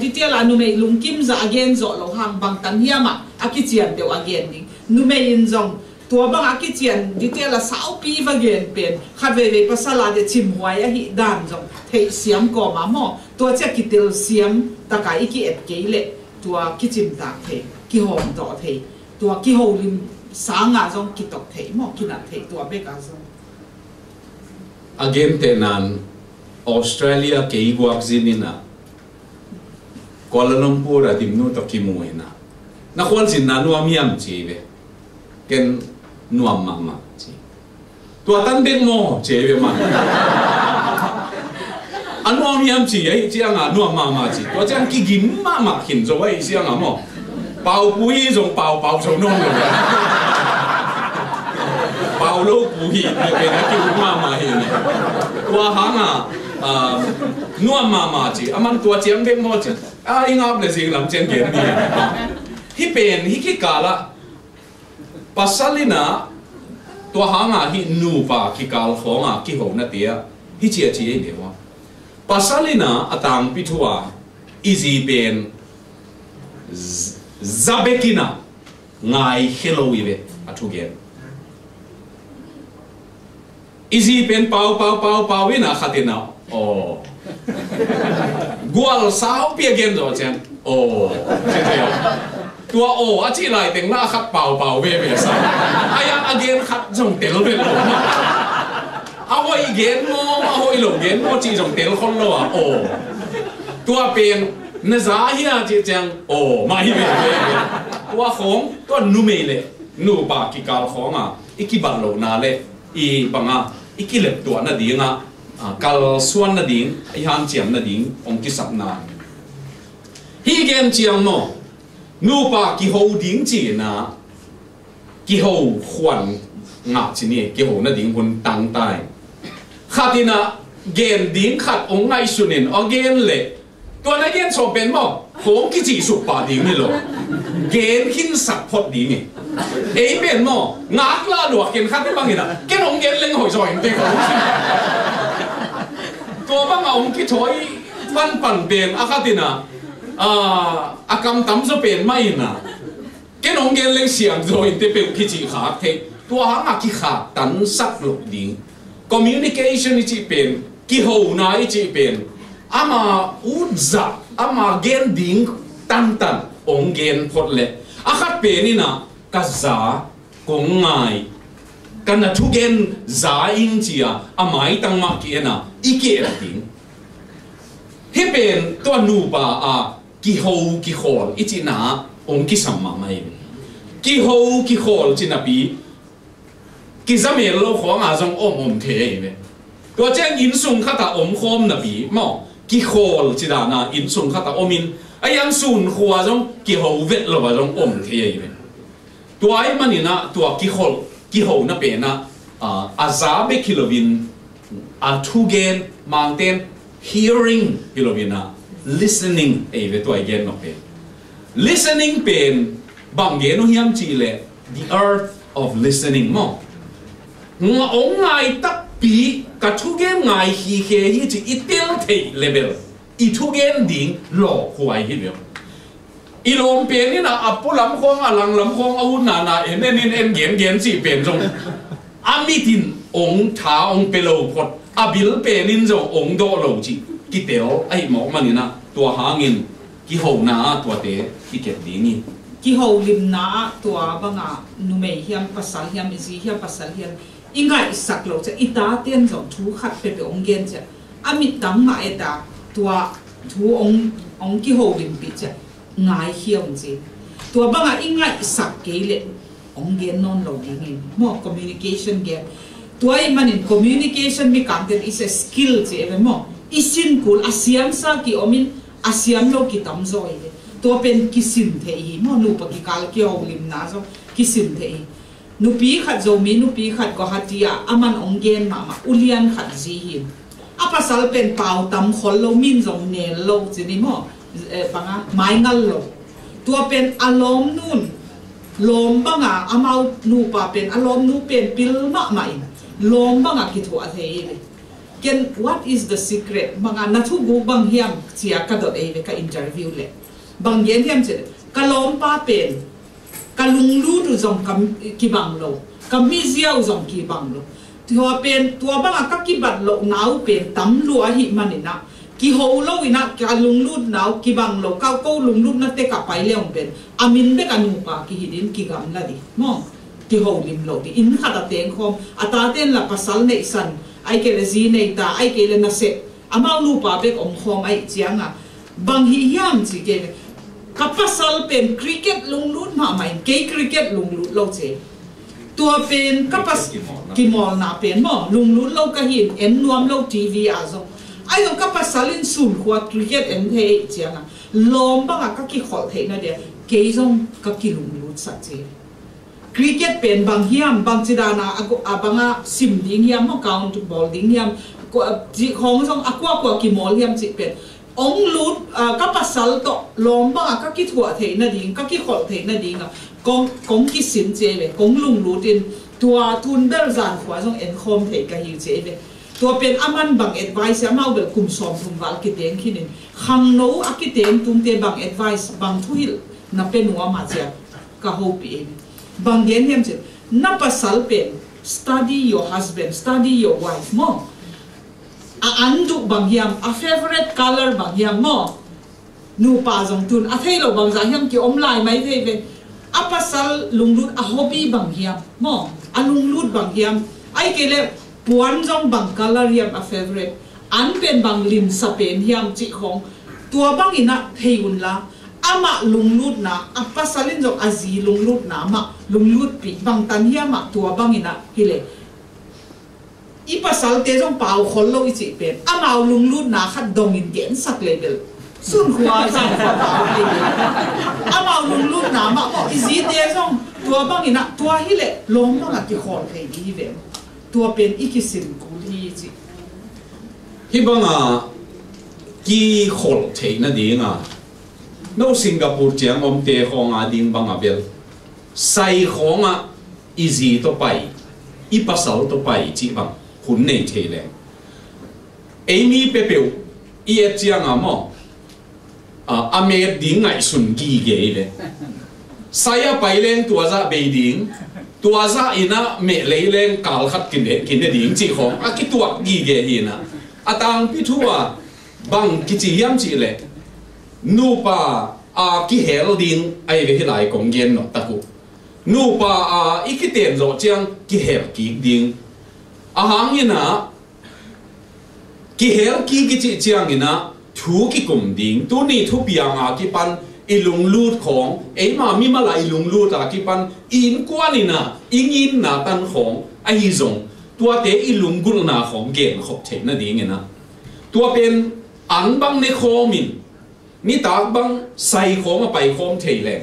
ดิเทลนุเมย์ลุงกิมจะ again จะเราหางบางตันเฮียมาอากิเจียนเดียว again นี่นุเมย์จงตัวบางอากิเจียนดิเทลสาวปีบางเกนเป็นขัดเวภาษาลาเดชิมหวยฮิดานจงเทเสียมก่อมาหม้อตัวเจ้ากิเตลเสียมตะกายอีกิเอ็ดเกยเล่ตัวกิจิมตากเทกิหอมต่อเทตัวกิโฮลิมสางาจงกิตกเทหม้อกินัดเทตัวเบกาจงagain เตนันออสเตรเลียเกี่ยวกับจีนนะกัวลาลัมพูร์ดิมนูตกิมวยนะนักวันจีนนันวามียมจีเวเกนนัวมาจีตัวตันเด็กโมจีเวมันอันวามียมจีไอ้เจ้างันนัวมาจีตัวเจ้ากิกิมมาหินจะไว้เสียงอ่ะโมเป่าปุยจงเป่าจงน้องเลยเป่าลูกปุยเป็นนักกิมมาเห็นตัวหางนัวมาจีมันตัวเจียงเด็กโมจีอิงอับเลยสิลำเจียงเกียร์นี่ฮิเป็นฮิกิกาละภาษาลินะตัวหางฮินูปากิกาลของกิโหนาเตียฮิเจียจีเดียวภาษาลินะตังพิทัวอิซีเป็นซาเบกินะไงเฮโลวีเวทุเกนอิซีเป็นเป่าวินะขัดนะโอ้กัวลสาวเปียเกนตัวเจนโอ้ใช่ไหมตัวโอ้อาชีไรเต็งล่าขัดเป่าเว่สาวไอ้ยังเกนขัดจงเตลเป็นหลงเอาไว้เกนโมเอาไว้หลงเกนโมจีจงเตลคนละโอ้ตัวเป็นนซาเฮียจีเจงโอ้มาฮิเว่ตัวของตัวนูเมเลนูปากิกาลของอีกิบัลโลนาเลอีบังอีกิเล็บตัวนั่นดีกัลส่วนนั่นดิ่งไอ้ฮันเจียมนั่นดิ่งองค์กิสับนาฮีเกมเจียงโมนูปากิโฮดิ่งจีนะกิโฮขวัญงาจีนี่กิโฮนั่นดิ่งคนตั้งตายขัดนะเกมดิ่งขัดองค์ไงสุนินเอาเกมเละตัวนั้นเกมส่งเป็นโม ของกิจิสุปาดีไม่หรอกเกณฑ์หินสักพอดีไงเอ้เป็นหม้องักล่าหลวกเกณฑ์คัดได้บ้างไงนะแกน้องเกณฑ์เล่งหอยซอยเด็กของตัวบ้างองกิจอยฟันปั่นเป็นอาคาตินะอากรรมตั้มจะเป็นไม่นะแกน้องเกณฑ์เล่งเสียงซอยเด็กเป็นกิจิขาเทตัวหางอากิขาตันสักหลบดี communication อีจีเป็นกิโหนาอีจีเป็นอามาอุดจักอามาเกณฑ์ดิ้งตันองเกณฑ์พอดเล่อาคาเป็นนี่นะกัจจากงไงกันนะทุกเกณฑ์จาอิงจีอาอาไม่ตั้งมาเกณฑ์นะอีเกณฑ์ดิ้งเฮเป็นตัวนูบากิโหกิโหลอีจีน่าองกิสัมมาไม่กิโหกิโหลจีน่าปีกิจเมลโลของอาจงอมเทยตัวเจ้าอินซุงข้าตาอมคมนะปีหม้อกิโคลจิดานาอินซุงข้าตาอมินไอ้ยังซุนขัวจงกิโฮเวทเราจงอมเทยตัวไอ้มันนี่นะตัวกิโฮนะเป็นนะอาซาเบกิโลวินทูเกนมังเตน hearing กิโลวินนะ listening ไอ้เวตัวไอ้เกนนับเป็น listening เป็นบางเกนนุฮิมจีเล the art of listening มั้งองไงตับปีกับทุกเกมไงฮีเฮฮีจีอีเตลเทเลเวลอีทุกเกมดิ่งหลอกหวยฮีเดียวอีลมเปลี่ยนนี่นะอับปุลำคงอลังลำคงอาวุธนาเอ็นเอ็นเกียนสิเปลี่ยนจงอามิตินองท้าองเปโลพดอาบิลเปนินจงองโดโลจีกิเตลไอหมอกมันนี่นะตัวหาเงินกิโหนาตัวเตกิเก็บดีนี่กิโหลิมนาตัวบางนุเมเฮียมภาษาเฮียมอิซีเฮียมภาษาเฮียมอิงไงสักโลจะอิตาเตียนจงทูขัดเป็นองเกนจะอามิตังมาเอตาตัวทูองกิโหลิมปิจะง่ายเฮียวจริงตัวบางอิงไงสักเกลองเกนนอนโลดีนี่มั่ว communication เกมตัวไอ้มัน communication มีการเดิน is a skill เจ้ามั่วอิสินกุลอาเซียมสักกี่อมินอาเซียมโลกิตัมโซยตัวเป็นกิสินเทียมั่วนูปกิกาลกิโหลิมนาโซกิสินเทียนุปีขัดโจมีนุปีขัดก็ฮัตยาอามันองเกนมาอุเลียนขัดจีหินอาภาษาเป็นเป่าตำคนเรามินจงเนลโลจีนี่มั้งปังอ่ะไม่งัลโลตัวเป็นอารมณ์นู่นลมบังอ่ะอามานูปาเป็นอารมณ์นูเป็นปิลมะไม่ลมบังอ่ะคิดว่าเทียเกน what is the secret บังอ่ะนัทุกูบังเฮียมเสียกระโดดกับอินเตอร์วิวเลยบางเย็นเฮียมเจกะลมปาเป็นกะลุงลูดูจงกีบังโลกะมิเซียวจงกีบังโลตัวเป็นตัวบางก็กีบัดโลหนาวเป็นตั้มลัวหิมันนี่นะกีโฮโลวินะกะลุงลูหนาวกีบังโลเก้าก็ลุงลูนั่นเตะกับไปเลี้ยงเป็นอามินเบกันนูปากีหิดินกีกำละดิมองกีโฮลิมโลดิอินขัดเตียงคอมอัตราเตียนละภาษาเนสันไอเกลจีเนตาไอเกลนัสเซอามานูปาเบกอมคอมไอเจียงอ่ะบางฮิยามจีเกกับภาษาเป็นคริกเก็ตลุงลุดมาไหมเกย์คริกเก็ตลุงลุดเราเจตัวเป็นกับภาษากิมอลนาเป็นมั้งลุงลุดเราก็เห็นเอ็นนวมเราทีวีอาจงไอ้เรากับภาษาลินสูนขวดคริกเก็ตเอ็นเทเจียงอ่ะลมบ้างอ่ะก็กี่ขอเทนะเดียเกย์จงก็กี่ลุงลุดสักเจคริกเก็ตเป็นบางเฮียมบางจิดานาบางอ่ะซิมดิ้งเฮียมเขาการ์ดบอลดิ้งเฮียมจีของจงอักว่ากิมอลเฮียมจีเป็นองลุดกับภาษาต่อลมบ้างก็คิดหัวเทนดิ่งก็คิดขอเทนดิ่งอ่ะกงคิดสินเจเลยกงลุงลุดินตัวทุนเบลจานหัวจงเอ็นคอมเทกันฮิเจเลยตัวเป็นอามันบาง advice มาเอาแบบคุมสอมทุมวัลกิเตงขี้นึงขังโน้อากิเตงตุมเตบาง advice บางทุยนับเป็นหัวมาเจ้าก็โฮปีเองบางเย็นเห็นเจ้านับภาษาเป็น study your husband study your wife มั้งอันดูบางอย่างa favorite color บางอย่างมั้งนูป่าจงตุนเที่ยวบางอย่างที่อมลายไม่เที่ยวภาษาลุงลุดhobby บางอย่างมั้งลุงลุดบางอย่างไอ้เกลือปวนจงบาง color อย่าง favorite อันเป็นบางลิมสเปนอย่างจีของตัวบางอินะเที่ยวละอามาลุงลุดนะภาษาลินจงจีลุงลุดนะมาลุงลุดปีบางตันอย่างมาตัวบางอินะฮิเลอีภาษาเตจงเป่าคนเราอีจีเป็นอามาลุงลุดนะขัดดงอินเดียนสักเลเวลส่วนหัวสั่งหัวเป่าเลยอามาลุงลุดนะมาอีจีเตจงตัวบางอินะตัวฮิเลลงบางกี่คนเลยดีเวลตัวเป็นอีกิสินกุลีจีฮิบังกี่คนเทนดีงา no Singapore chiang om te khong a ding bang abel sai khong a easy to pai I pasal to pai chi bang hun nei the le Amy pepeu I chiang a mo a me ding ngai sun gi ge le saya pai leng tua za be ding tua za ina me le leng kal khat kin ne ding chi khong a ki tua gi ge hi na atang pi thua bang ki chi yam chi le nu pa a ki hel ding ai ve hi lai kong gen no taku nu pa a ikiten zo chiang ki hel ki ding a hang ina ki hel ki chi chiang ina thu ki kum ding tu ni thu piang a ki pan ilung lut khong ei ma mi ma lai ilung lut a ki pan in kwan ina ingin na tan khong a hi zong tua te ilung gul na khong gen khop the na ding ina tua pen an bang ne khomin ni tak bang sai khom a pai khom thei le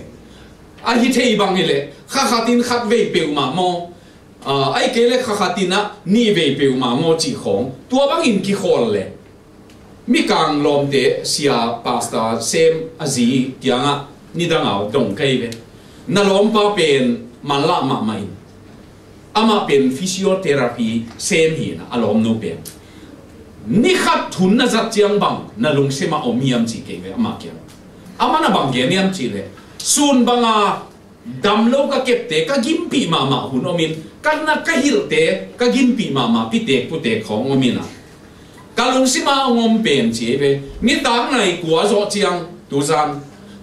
a hi thei bang hele kha khatin khat ve peu ma mo ai ke le kha khatina ni ve peu ma mo chi khong tua bang in ki khol le mi kang lom te sia pasta sem azi kyanga ni dangao dong kai ve na lom pa pen man la ma mai ama pen physiotherapy sem hi na alom no pen ni khat thun na zat chiang bang na lung sema omiam chi ke ve ama kya ama na bang ge niam chi le sun banga dam lo ka kep te ka gim pi ma ma hun omin kan na ka hil te ka gim pi ma ma pi te pu te khong omina ka lung sima ngom pen chi ve ni tang nai kwa zo chiang tu zan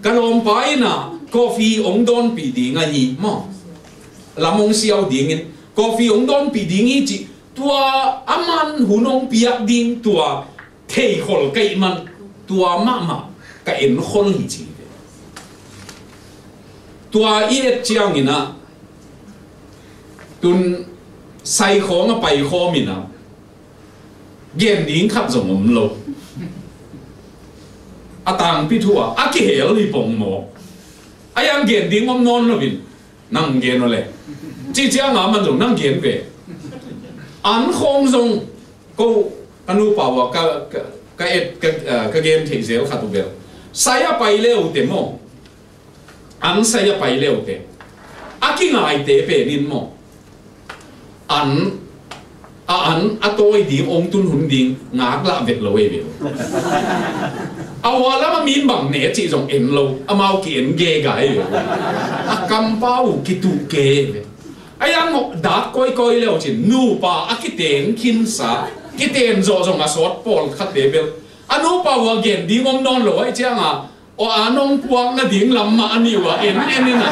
ka lom pai na coffee ong don pi ding a hi mo lamong siao ding in coffee ong don pi ding hi chi tua aman hunong piak ding tua thei khol kai man tua ma ka en khol hi chi tua i et chiang ina tun sai khong a pai khom ina gen ding khap zong om lo atang pi thua a ki hel hi pong mo ayang gen ding om non lo bin nang gen no le chi chiang a man zong nang gen ve an khong zong ko anu pa wa ka et ka game thei zel khatu bel saya pai leu te mo an saya pai leu te aki ngai te pe nin mo an atoi ding ong tun hun ding ngak la vet lo we awala ma min bang ne chi zong en lo amau ki en ge gai akam pau ki tu ke ayang mo da koi leo chin nu pa akiten kin sa kiten zo zong a sot pol khat de bel anu pa wa gen ding om non lo ai chiang a o anong puang na ding lam ma ani wa en na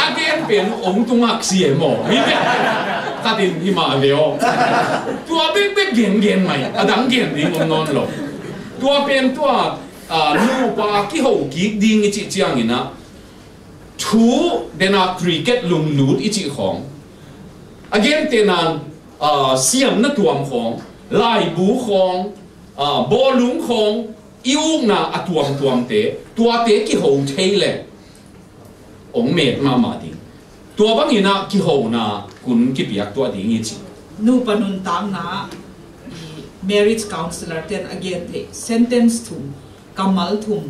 again pen ong tungak si mo mi be katin hi ma veo tua be gen mai adang gen ding om non lo tua pen tua nu pa ki ho ki ding chi chiang ina thu dena cricket lung lut ichi khong again tenan siam na tuam khong lai bu khong bolung khong iung na atuam te tua te ki ho thei le ong met ma ding tua bang ina ki ho na kun ki piak tua ding ichi nu panun tang na marriage counselor ten again te sentence thum kamal thum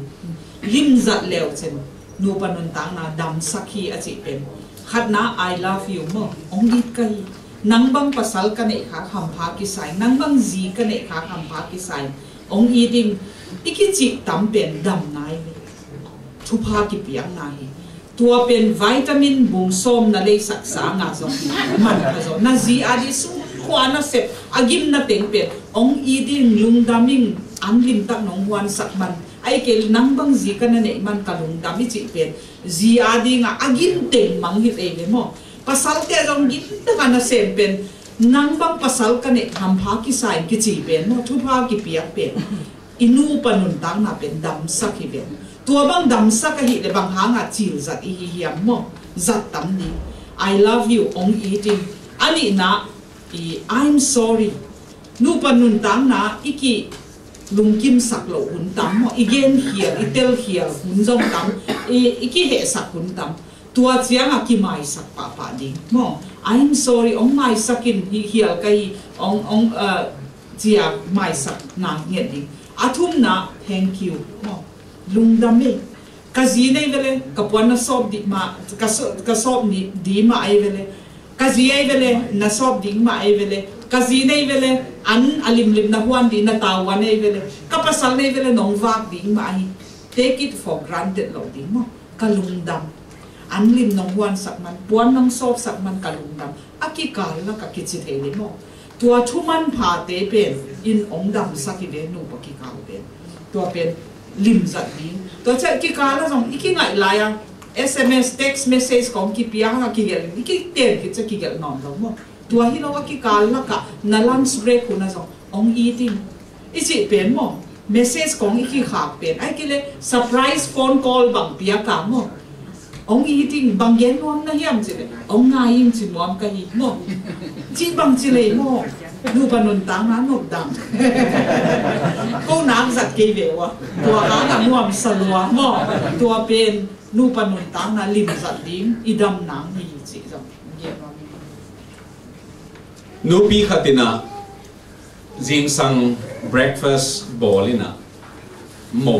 lim zat leo chen nu panun tang na dam sakhi achi pen khat na I love you mo ong dit kai nang bang pasal ka nei kha kham pha ki sai nang bang ji ka nei kha kham pha ki sai ong eating ikichi tam pen dam nai thu pha ki piang na hi tua pen vitamin bung som na le sak sa nga zo man ka zo na ji adi su khwana sep agim na teng pen ong eating lung daming anlim tak nong wan sak man ai ke nang bang ji ka na nei man ka lung dami chi pen ji adi nga agin teng mang hi e mo pasal te jong gin ta kana sem pen nang bang pasal ka ne ham pha ki sai ki chi pen no thu pha ki piak pen inu panun tang na pen dam sak hi pen tua bang dam sak hi le bang hanga chil zat hi hiam mo zat tam ni I love you ong eating ani na I'm sorry nu panun tang na iki lungkim sak lo hun tam mo igen here itel here hun jong tam iki he sak hun tam tua chiang a ki mai sak pa ding mo I'm sorry ong mai sakin hi hial kai ong chia mai sak na nge ding athum na thank you mo lungdam me kazi nei vele kapuan na sob di ma ka sob ni di ma ai vele kazi ai vele na sob ding ma ai vele kazi nei vele an alim lim na huan di na tawan nei vele kapasal nei vele nong vak ding ma ai take it for granted lo ding mo kalungdam an lim nong huan sakman puan nong sob sakman kalungdam aki kal na ka kitsit he ni mo tua thuman pha te pen in ong dam saki ve nu pa ki kal pen tua pen lim zat ding tua cha ki kal na song iki ngai la yang SMS text message kong ki pia ha ki gel iki ten ki cha ki gel non lo mo tua hi lo ki kal na ka na lunch break ku na song ong eating isi pen mo message kong iki khak pen ai ki le surprise phone call bang pia ka mo ông eating bằng gen nuông na hiam chỉ ông ngay im chỉ nuông cái gì mo chỉ bằng chỉ lấy mo nu ban nun tang na nộp đằng câu nang giật cây về wa tua cá là nuông salua mo tua pen nu ban nun tang na lim giật lim idam nang hi chỉ rồi nu pi khatina jing sang breakfast bolina mo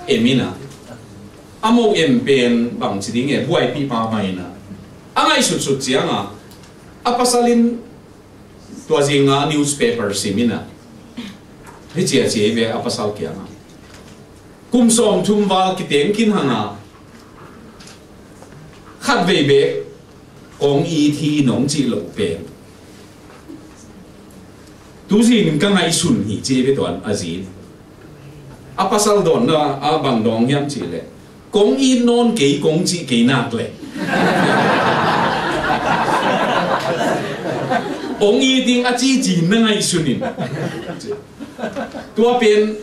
emina amo em pen bang chiding e buai pi pa mai na angai sut sut chianga apasalin to jinga newspaper simina hi chia che ve apasal kya na kum som thum wal ki teng kin hanga khat ve be ong i thi nong chi lo pen tu jin ka ngai sun hi che ve ton azin apasal don na a bang dong hiam chi le công in non kỹ công chỉ kỹ nát lệ ông y tiếng à chỉ ngay sunin tua pen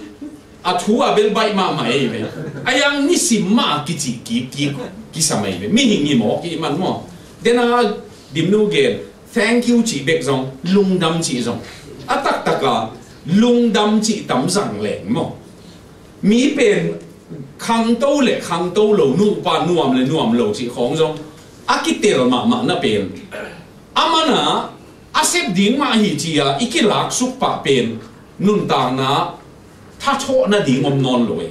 à thu à bên bay mà mày vậy ayang ni sim ma kỹ sa mày vậy mi hình ni mo kỹ man mo then à dim nu gen thank you chỉ bek zong lung dam chỉ zong à tak taka lung dam chỉ tắm rằng lệ mo mi pen khang tâu lệ khang tâu lâu nu pa nuam lâu chỉ khong rong akitel mà na pen amana asep ding ma hi chia ikilak suk pa pen nun ta na tha tho na ding om non loi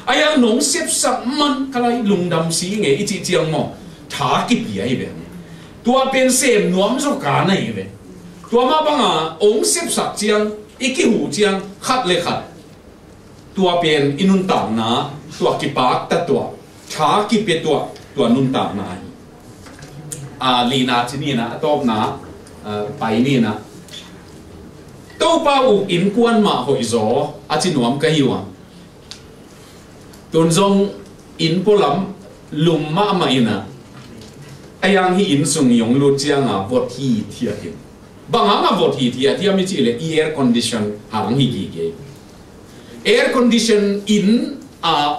aya nong sep sak man kalai lungdam si nge ichi chiang mo tha ki pi ai be tua pen sem nuam so ka nai be tua ma banga ong sep sak chiang iki hu chiang khat le khat tua pen inun ta na tua ki pak ta tua tha ki pe tua nun ta na a lina chini na top na pai ni na to pa u in kwan ma hoi zo a chi nuam ka hiwa ton zong in polam lum ma ina ayang hi in sung yong lu chiang a vot hi thia hi banga vot hi thia mi chi le air condition hang hi gi ge air condition in a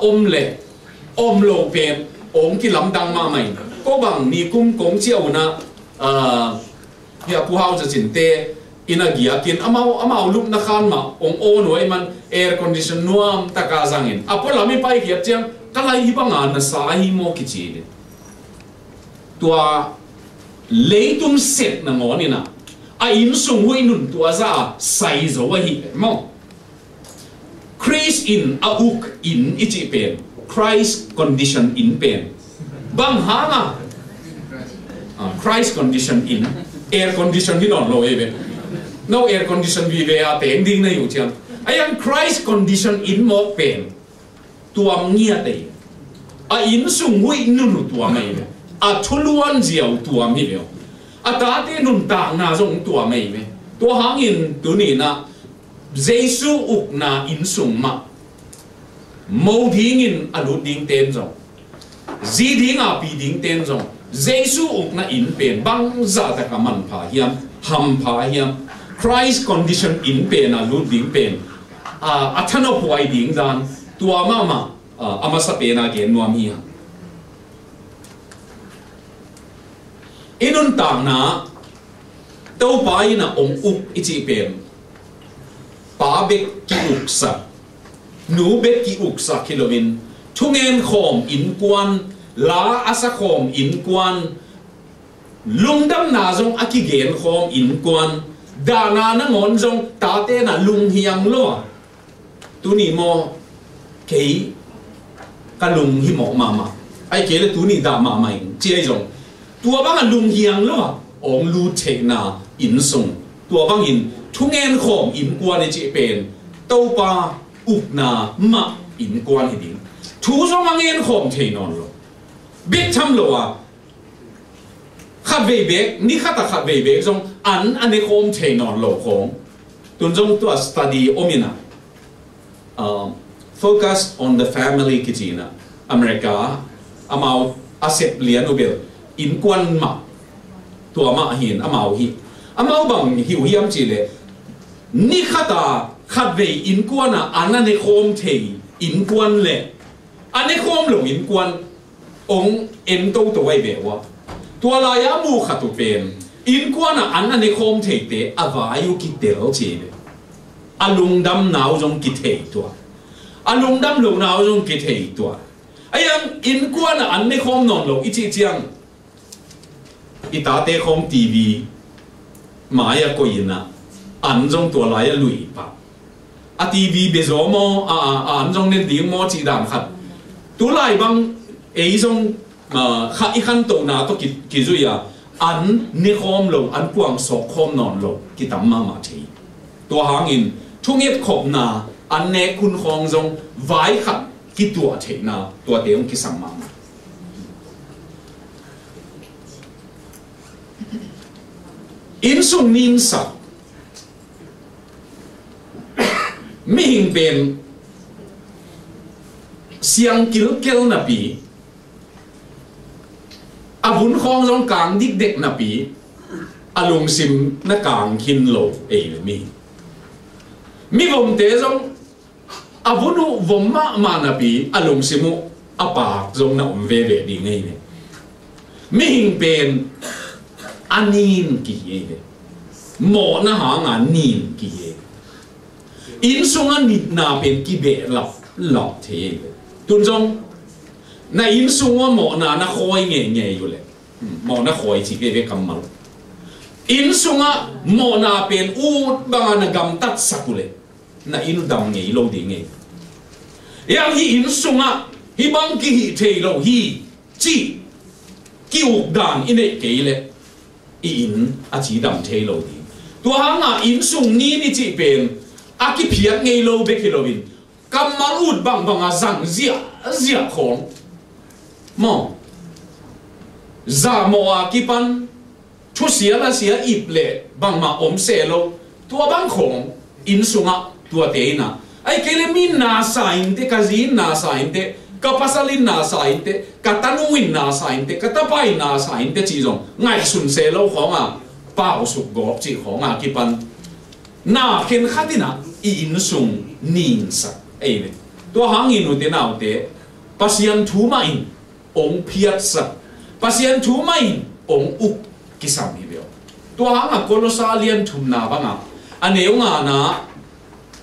om lo pen ong ki lam dang ma mai ko bang ni kum kong chiao na ya pu hau cha chin te ina gia kin amau lup na khan ma ong o noi man air condition nuam taka zangin apola mi pai ki chiang kalai hi banga na sa hi mo ki chi de tua leitum set na ngoni na a in sung hui nun tua za sai zo wa hi mo Christ in a uk in ichi pen Christ condition in pen bang hanga Christ condition in air condition hi non lo eve no air condition vi ve a teng ding na yu chiam ayang Christ condition in mo pen tuam ngia te a in sung hui nunu tuam mai a thuluan jiao tuam hi le a ta te nun ta na zong tuam mai me to hangin tu ni na Giêsu uk na in sung ma mâu thing in alut ding ten zong zi ding a pi ding ten zong Giêsu uk na in pen bang za ta ka man pha hiam ham pha hiam Christ condition in pen alut ding pen a thano puai ding dan tua mama ama sa pena gen nuam hi inun tang na to pai na ong uk ichi pen pa bek ki uksa nu bek ki uksa kilomin thungen khom in kwan la asa khom in kwan lungdam na zong aki gen khom in kwan dana na ngon zong ta te na lung hiang lo tu ni mo kei cái lùng hi mỏ mà ai kể là tú ni đã mà mày chia rồi tua băng lùng hiang luôn à ông lu thế na in sung tua băng in thung en khom in quan này chị bền tàu pa uk na ma in quan này đi thu xong mang en khom thế non rồi biết chăm lo à khát về bế ni khát ta khát về bế xong anh ấy khom thế non lo khom tuần trong tua study omina focus on the family kitchen America amau asep lian ubel in quan ma tua ma hin amau bang hiu hiam chi le ni khata khat ve in quan ana ne khom thei in quan le ane khom lo in quan ong em to to wai be wa tua la ya mu khatu pen in quan ana ne khom thei te avayu ki tel chi le alung dam nau jong ki thei tua alung dam lo nau jong ki thei tua ayang in quan an ne khom non lo ichi chiang itate khom TV maya ko ina an jong to la ya lui pa a TV be zo mo an jong nen ding mo chi dam khat tu lai bang ei jong kha I khan to na to ki zu ya an ne khom lo an puang sok khom non lo ki tam ma thi to hang in thunget khop na an ne kun khong jong vai khat ki tua thế na tua tiếng ki sam ma in sung nin sa mi hing pen siang kil kel na pi abun khong jong kang dik dek na pi alung sim na kang hin lo e mi vom te jong avunu vomma manapi alung simu apa zong na umveve di ngay ne mihing pen anin ki ye mo na ha nga nin ki ye in sunga nit na pen ki be lọc thế tun jong na in sunga mo na khoi nge yu le mo na khoi chi ke ve kamal in sunga mo na pen u ba na gam tat sakule na inu dam nge lo di nge yang hi in sunga hi bang ki hi thei lo hi chi ki uk dan ine ke le in a chi dam thei lo di to hanga in sung ni ni chi pen a ki phiat ngei lo be ki lo bin kamal ut bang a zang zia khong mo za mo a ki pan thu sia la sia ip le bang ma om se lo to bang khong in sunga tua te na ai kele min na sainte kazin na sainte kapasalin na sainte katanuin na sainte katapai na sainte chi jong ngai sun se lo khonga pao suk go chi khonga ki pan na khen khatina in sung nin sa ai le to hangin u te nau te pasian thu mai ong phiat sa pasian thu mai ong uk ki sam hi beo to hanga kolosalian thum na banga aneu nga na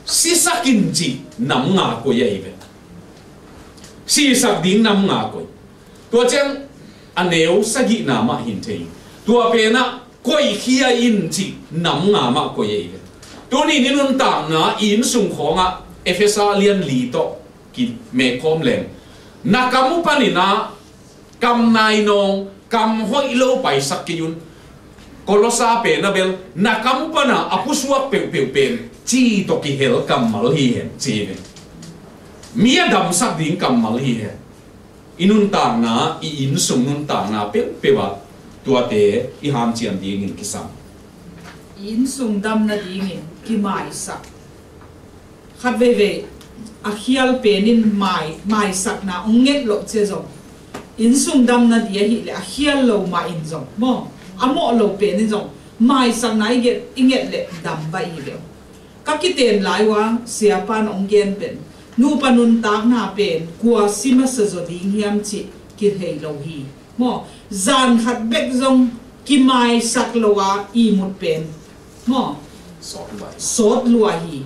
si sakin chi nam nga ko ye be si sak ding nam nga ko to chang aneu sagi na ma hin thei to pe na koi khia in chi nam nga ma ko ye be to ni nun ta na in sung khonga efesa lian li to ki me kom len na kamu panina kam nai nong kam hoi lo pai sak ki yun kolosa pe na bel na kamu pana apuswa pe pen chi to ki hel kamal hi hen chi ne mia dam sak ding kamal hi hen inun ta na I in sung nun ta na pe wa tua te I ham chiam ding in kisam in sung dam na ding in ki mai sak khat ve a khial penin mai sak na onget lo che zong in sung dam na dia hi le a khial lo ma in zong mo amo lo penin zong mai sak na inget le dam ba I le kakiten lai wang siapan onggen pen nu panun tak na pen kwa sima sa zo ding hiam chi ki hei lo hi mo zan khat bek zong ki mai sak lowa I mut pen mo sot lua hi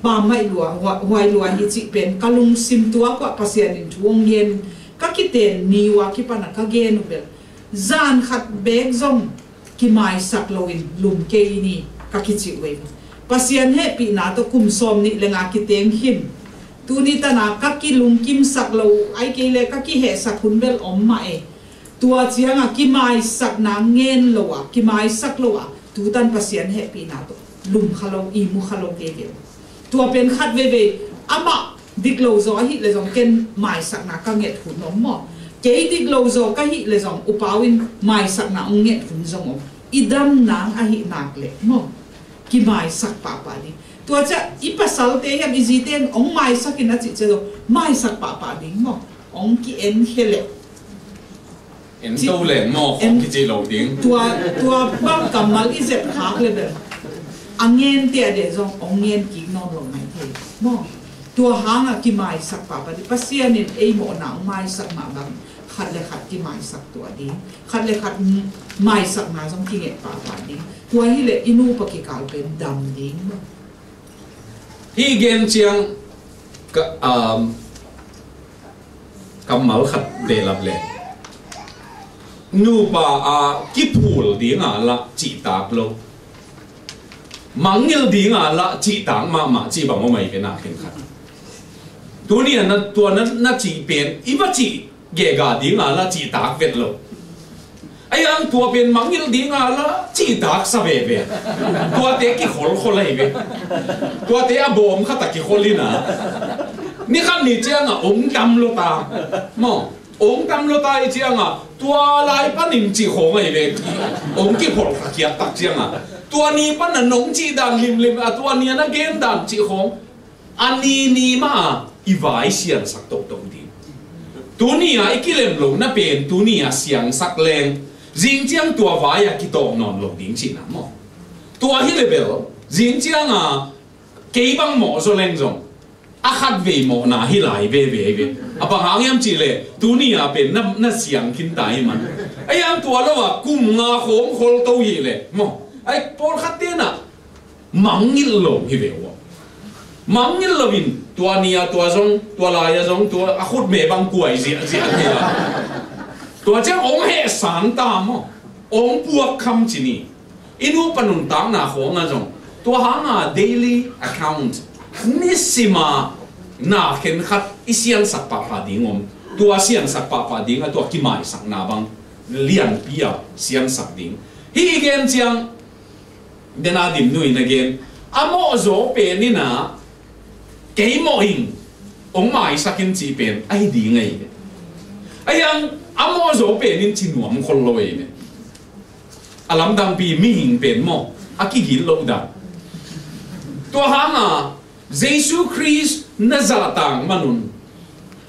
ba mai lua huai lua hi chi pen kalung sim tua kwa pasian in thuong yen kakiten ni wa ki pana ka gen bel zan khat bek zong ki mai sak loin lum ke ni kakichi we pasian he pi na to kum som ni lenga ki teng him tu ni ta na ka ki lung kim sak lo ai ke le ka ki he sak hun bel om ma e tua chiang a ki mai sak na ngen lo a ki mai sak lo a tu tan pasien he pi na to lum khalo I mu khalo ke ke tua pen khat ve ama dik lo zo hi le jong ken mai sak na ka nget hun nom mo ke dik lo zo ka hi le jong upawin mai sak na nget hun jong om idam nang a hi nak le mo ki mai sak pa pa ni tua cha ipasal te hem iziten ong mai sakin na chi chelo mai sak pa ding mo ong ki en hele en to le mo khong ki chi lo ding tua bang kamal izet khak le be angen te de jong ong ngen ki non lo mai the mo tua hanga ki mai sak pa di pasian in ei mo na mai sak ma bang khat le khat ki mai sak tua di khat le khat mai sak na jong ki nget pa di tua hi le inu pa ki kal pen dam ding hi gen chiang ka kamal khat de lap le nu pa a ki phul ding a la chi tak lo mangil ding a la chi tang ma chi bang mo mai ke na khen khat tu ni na tua na chi pen I ba chi ge ga ding a la chi tak vet lo ai ang tua pen mangil ding a la chi tak sa ve ve tua te ki khol ai ve tua te a bom khata ki kholina ni khan ni chiang a ong dam lo ta mo ong dam lo ta I chiang a tua lai pa nim chi khong ai ve ong ki khol kha kia tak chiang a tua ni pa na nong chi dan lim a tua ni na gen dan chi khong ani ni ma I vai sian sak tok tok di tu ni a ikilem lo na pen tu ni a siang sak leng jing chiang tua vai a ki tok non lo ding chi na mo tua hi level jing chiang a ke bang mo zo leng zong a khat ve mo na hi lai ve a pa hang yam chi le tu ni a pen na siang kin tai man ai am tua lo wa kum nga khom khol to hi le mo ai por khat te na mangil lo hi ve wo mangil lovin tua nia tua zong tua la ya zong tua a khut me bang kuai zia he la tua chang ong he san ta mo ong puak kham chi ni inu panun tang na khong a zong tua hanga daily account nisima na khen khat isian sak pa ding om tua sian sak pa ding a tua ki mai sak na bang lian pia sian sak ding hi again chiang dena dim nu in again amo zo pe ni na ke mo hing ong mai sakin chi pen ai di ngai ai ang amo zo pe nin chi nuam khol loi ne alam dang pi mi hing pen mo aki gil lo da to hanga Jesus Christ na zatang manun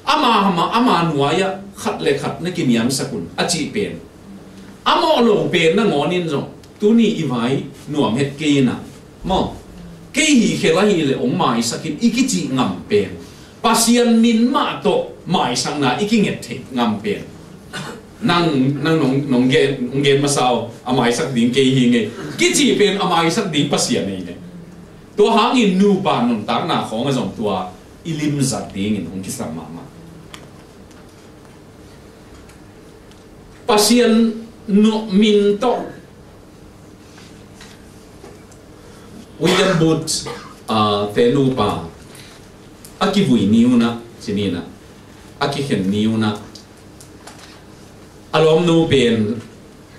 ama nuaya khat le khat na kiniam sakun achi pen amo lo pen na ngonin zo tu ni I vai nuam het ke na mo ke hi khela hi le ong mai sakin ikichi ngam pen pasian min ma to mai sang na ikinget the ngam pen nang nong gen masao amai sak ding ke hi nge kichi pen amai sak ding pasian nei ne to hangin nu pa non tak na khong a jong tua ilim zat ding in ong kisam ma pasian no min to William Booth tenu pa aki vui niu na sinina aki khen niu na alom nu pen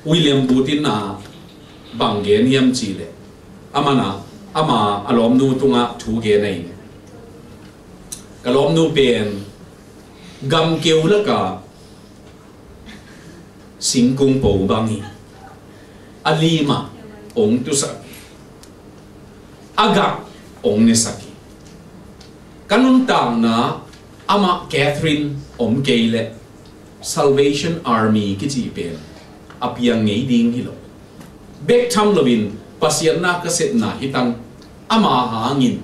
William Booth in na banggen yam chi le ama alom nu tunga thu ge nei kalom nu pen gam keu la ka singkung po bangi alima ong tu sa aga ong ne saki kanun tang na ama Catherine om keile Salvation Army ki chi pen apiang ngei ding hilo bek tham lovin pasian na ka set na hitang ama hangin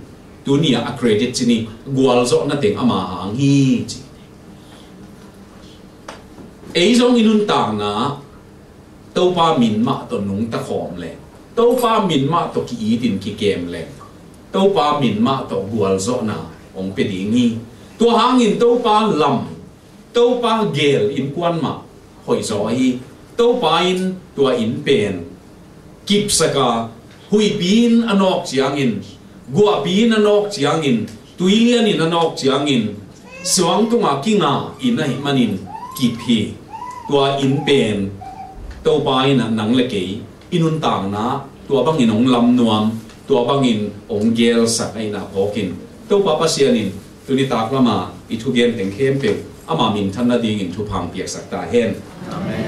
dunia accredit chini gwal zo na teng ama hang hi chi ei zong inun tang na to pa min ma to nung ta khom le to pa min ma to ki idin ki kem le to pa min ma to gwal zo na ong pe ding hi to hangin to pa lam to pa gel in kwan ma hoi zo hi to pa in tua in pen kip saka hui bin anok chiang in gua bin anok chiang in tui lian in anok chiang in suang tunga kinga in a manin ki phi tua in pen to pai na nang le ke inun tang na tua bang in ong lam nuam tua bang in ong gel sak ai na pokin to pa pa sianin tuni tak lama i thu gen teng khem pe ama min than na ding in thu phang piak sak ta hen amen